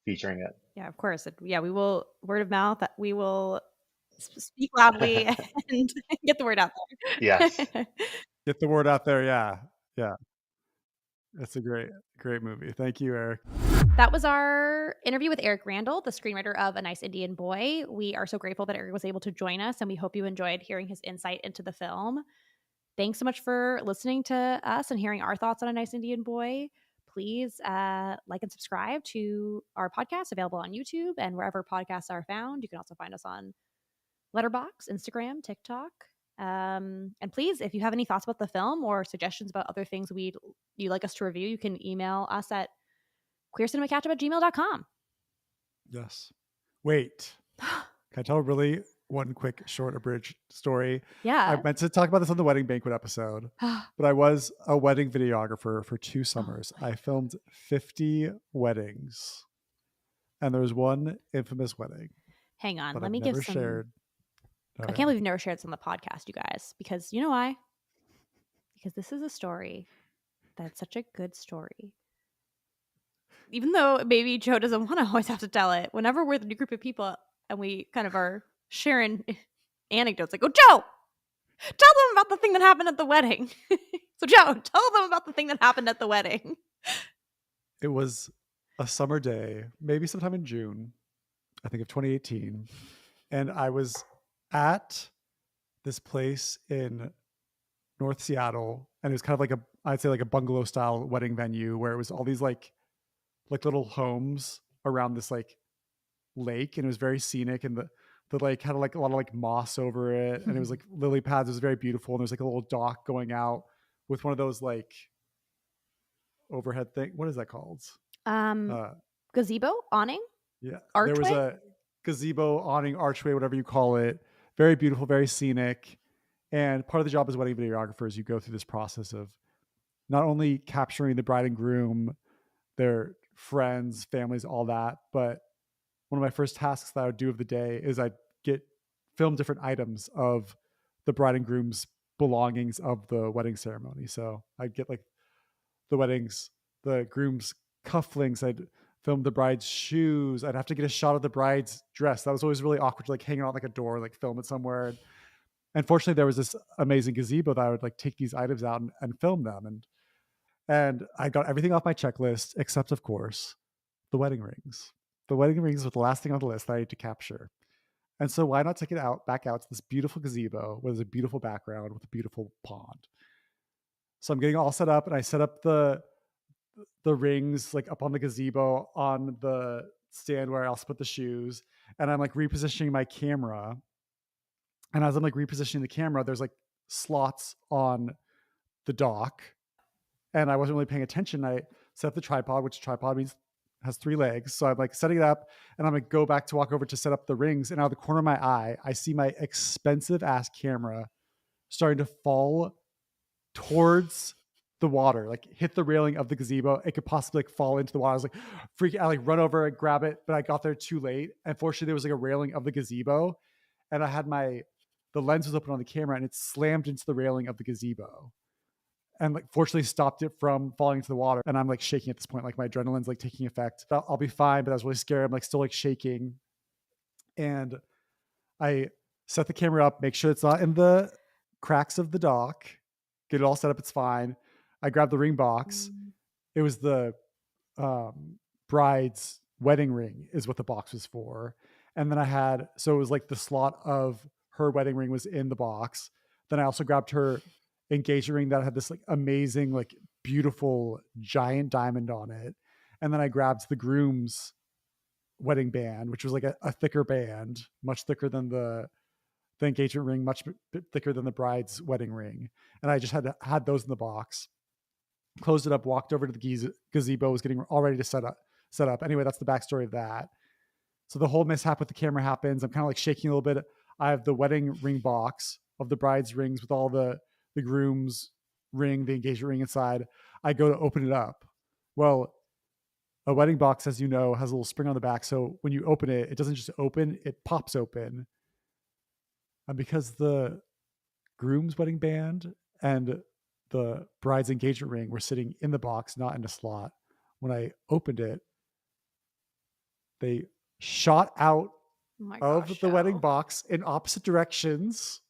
featuring it. Yeah, of course. We will word of mouth. We will speak loudly and get the word out there. Yes. Get the word out there. Yeah. That's a great movie. Thank you, Eric. That was our interview with Eric Randall, the screenwriter of A Nice Indian Boy. We are so grateful that Eric was able to join us, and we hope you enjoyed hearing his insight into the film. Thanks so much for listening to us and hearing our thoughts on A Nice Indian Boy. Please like and subscribe to our podcast, available on YouTube and wherever podcasts are found. You can also find us on Letterboxd, Instagram, TikTok. And please, if you have any thoughts about the film or suggestions about other things you'd like us to review, you can email us at queercinemacatchup@gmail.com. Yes. Wait. Can I tell really one quick short abridged story? Yeah. I meant to talk about this on the wedding banquet episode, but I was a wedding videographer for 2 summers. I filmed 50 weddings, and there was one infamous wedding Hang on. that Let I've me never give some. shared. I can't believe you've never shared this on the podcast, you guys, because you know why? Because this is a story that's such a good story. Even though maybe Joe doesn't want to always have to tell it, whenever we're with a new group of people and we kind of are sharing anecdotes, like, oh, Joe, tell them about the thing that happened at the wedding. So, Joe, tell them about the thing that happened at the wedding. It was a summer day, maybe sometime in June, I think of 2018. And I was at this place in North Seattle, and it was kind of like I'd say like a bungalow style wedding venue where it was all these like little homes around this like lake, and it was very scenic, and the lake had like a lot of like moss over it, and it was like lily pads. It was very beautiful, and there's like a little dock going out with one of those like overhead thing. What is that called? Gazebo awning. Yeah, archway? There was a gazebo, awning, archway, whatever you call it. Very beautiful, very scenic. And part of the job as wedding videographer is you go through this process of not only capturing the bride and groom, their friends, families, all that, but one of my first tasks that I would do of the day is I'd film different items of the bride and groom's belongings of the wedding ceremony. So I'd get like the groom's cufflinks. I'd film the bride's shoes. I'd have to get a shot of the bride's dress. That was always really awkward to like hang it on like a door, like film it somewhere. And fortunately, there was this amazing gazebo that I would like take these items out and film them. And I got everything off my checklist, except of course, the wedding rings. The wedding rings were the last thing on the list that I had to capture. And so why not take it back out to this beautiful gazebo with a beautiful background with a beautiful pond. So I'm getting all set up, and I set up the rings like up on the gazebo on the stand where I also put the shoes, and I'm like repositioning my camera. And as I'm like repositioning the camera, there's like slots on the dock, and I wasn't really paying attention. I set up the tripod, which tripod means has 3 legs. So I'm like setting it up, and I'm like go back to walk over to set up the rings. And out of the corner of my eye, I see my expensive ass camera starting to fall towards the water, like hit the railing of the gazebo. It could possibly like fall into the water. I was like, I like run over and grab it, but I got there too late. And fortunately, there was like a railing of the gazebo, and I had the lens was open on the camera, and it slammed into the railing of the gazebo, and like fortunately stopped it from falling into the water. And I'm like shaking at this point, like my adrenaline's like taking effect. I'll be fine, but I was really scared. I'm like still like shaking, and I set the camera up, make sure it's not in the cracks of the dock, get it all set up. It's fine. I grabbed the ring box. It was the bride's wedding ring is what the box was for. And then so it was like the slot of her wedding ring was in the box. Then I also grabbed her engagement ring that had this like amazing, like beautiful giant diamond on it. And then I grabbed the groom's wedding band, which was like a thicker band, much thicker than the engagement ring, much thicker than the bride's wedding ring. And I just had those in the box, closed it up, walked over to the gazebo, was getting all ready to set up. Anyway, that's the backstory of that. So the whole mishap with the camera happens. I'm kind of like shaking a little bit. I have the wedding ring box of the bride's rings with all the groom's ring, the engagement ring inside. I go to open it up. Well, a wedding box, as you know, has a little spring on the back. So when you open it, it doesn't just open, it pops open. And because the groom's wedding band and the bride's engagement ring were sitting in the box, not in a slot, when I opened it, they shot out of the wedding box in opposite directions,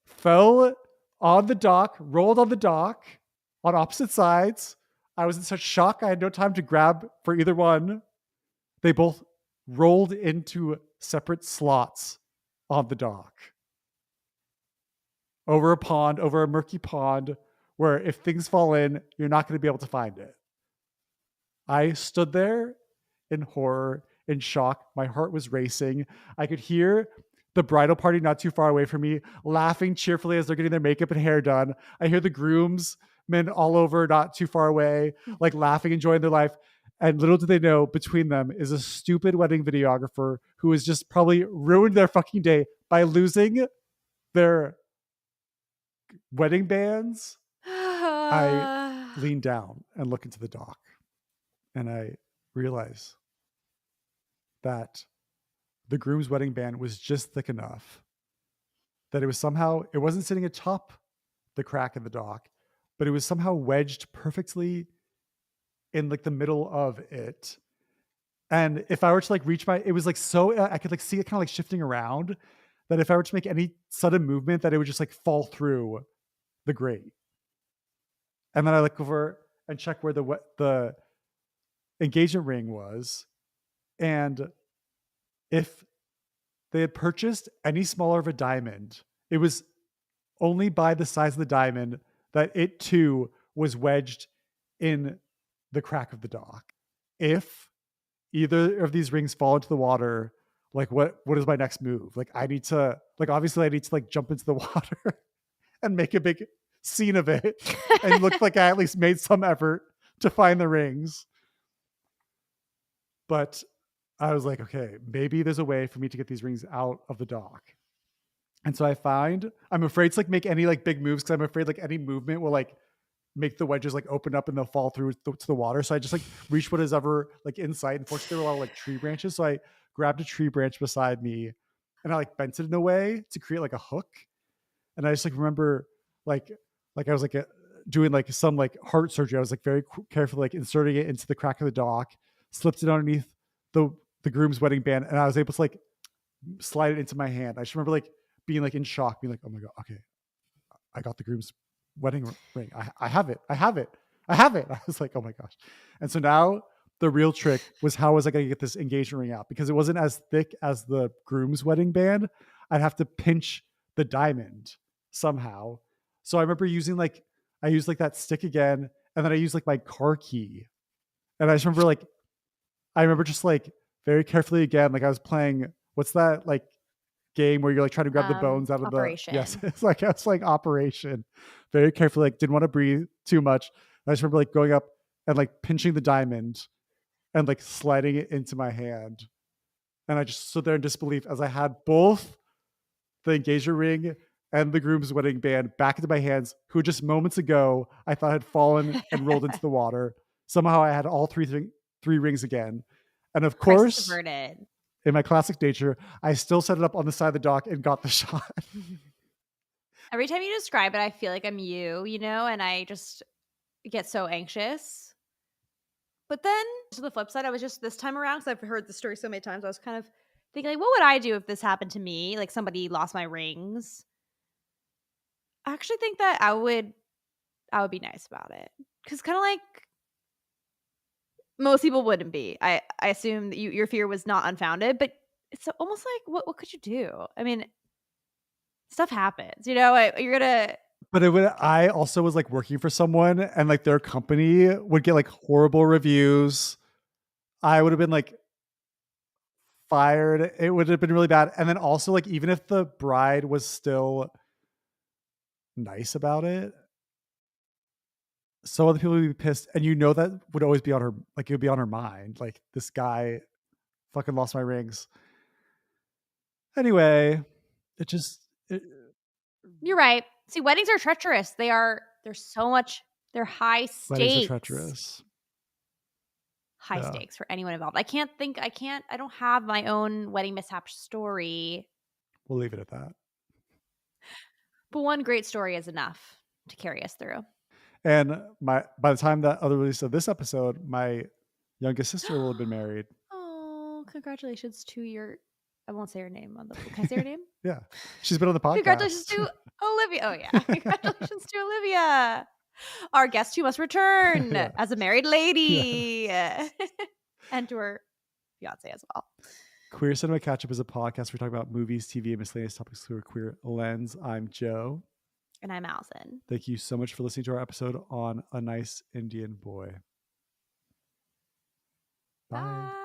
fell on the dock, rolled on the dock on opposite sides. I was in such shock, I had no time to grab for either one. They both rolled into separate slots on the dock. Over a murky pond, where if things fall in, you're not going to be able to find it. I stood there in horror in shock. My heart was racing. I could hear the bridal party not too far away from me laughing cheerfully as they're getting their makeup and hair done. I hear the groomsmen all over not too far away, like laughing, enjoying their life. And little do they know, between them is a stupid wedding videographer who has just probably ruined their fucking day by losing their wedding bands. I lean down and look into the dock, and I realize that the groom's wedding band was just thick enough that it wasn't sitting atop the crack in the dock, but it was somehow wedged perfectly in like the middle of it. And if I were to like reach it was like so I could like see it kind of like shifting around, that if I were to make any sudden movement, that it would just like fall through the grate. And then I look over and check where the engagement ring was. And if they had purchased any smaller of a diamond, it was only by the size of the diamond that it too was wedged in the crack of the dock. If either of these rings fall into the water, like what is my next move? Like obviously I need to like jump into the water and make a big scene of it and look like I at least made some effort to find the rings. But I was like, okay, maybe there's a way for me to get these rings out of the dock. And so I'm afraid to like make any like big moves, because I'm afraid like any movement will like make the wedges like open up and they'll fall through to the water. So I just like reached what is ever like in sight. Unfortunately, there were a lot of like tree branches. So I grabbed a tree branch beside me and I like bent it in a way to create like a hook. And I just like remember like I was like doing like some like heart surgery. I was like very carefully like inserting it into the crack of the dock, slipped it underneath the groom's wedding band, and I was able to like slide it into my hand. I just remember like being like in shock, being like, oh my God, okay, I got the groom's wedding ring. I have it. I was like, oh my gosh. And so now the real trick was, how was I going to get this engagement ring out? Because it wasn't as thick as the groom's wedding band. I'd have to pinch the diamond somehow. So I remember using I used that stick again, and then I used like my car key. And I just remember just like very carefully again, like I was playing, what's that like game where you're like trying to grab the bones out of Operation. Yes, it's like Operation. Very carefully, like didn't want to breathe too much. I just remember like going up and like pinching the diamond and like sliding it into my hand. And I just stood there in disbelief as I had both the engagement ring and the groom's wedding band back into my hands, who just moments ago I thought had fallen and rolled into the water. Somehow I had all three rings again. And of course, averted. In my classic nature, I still set it up on the side of the dock and got the shot. Every time you describe it, I feel like I'm you, and I just get so anxious. But then to the flip side, I was just this time around, because I've heard the story so many times, I was kind of thinking, like, what would I do if this happened to me? Like somebody lost my rings. I actually think that I would be nice about it, because kind of like most people wouldn't be. I assume that your fear was not unfounded, but it's almost like, what could you do? I mean, stuff happens, you're gonna. But I also was like working for someone, and like their company would get like horrible reviews. I would have been like fired. It would have been really bad. And then also like, even if the bride was still nice about it, so other people would be pissed, and that would always be on her, like it would be on her mind, like this guy fucking lost my rings. Anyway, You're right. See, weddings are treacherous. They're high stakes. Weddings are treacherous. High stakes for anyone involved. I don't have my own wedding mishap story. We'll leave it at that. But one great story is enough to carry us through. And by the time that other release of this episode, my youngest sister will have been married. Oh, congratulations to your, I won't say her name on the, can I say her name? Yeah. She's been on the podcast. Congratulations to Olivia. Oh yeah. Congratulations to Olivia. Our guest who must return as a married lady. Yes. And to her fiance as well. Queer Cinema Catchup is a podcast where we talk about movies, TV, and miscellaneous topics through a queer lens. I'm Joe. And I'm Allison. Thank you so much for listening to our episode on A Nice Indian Boy. Bye.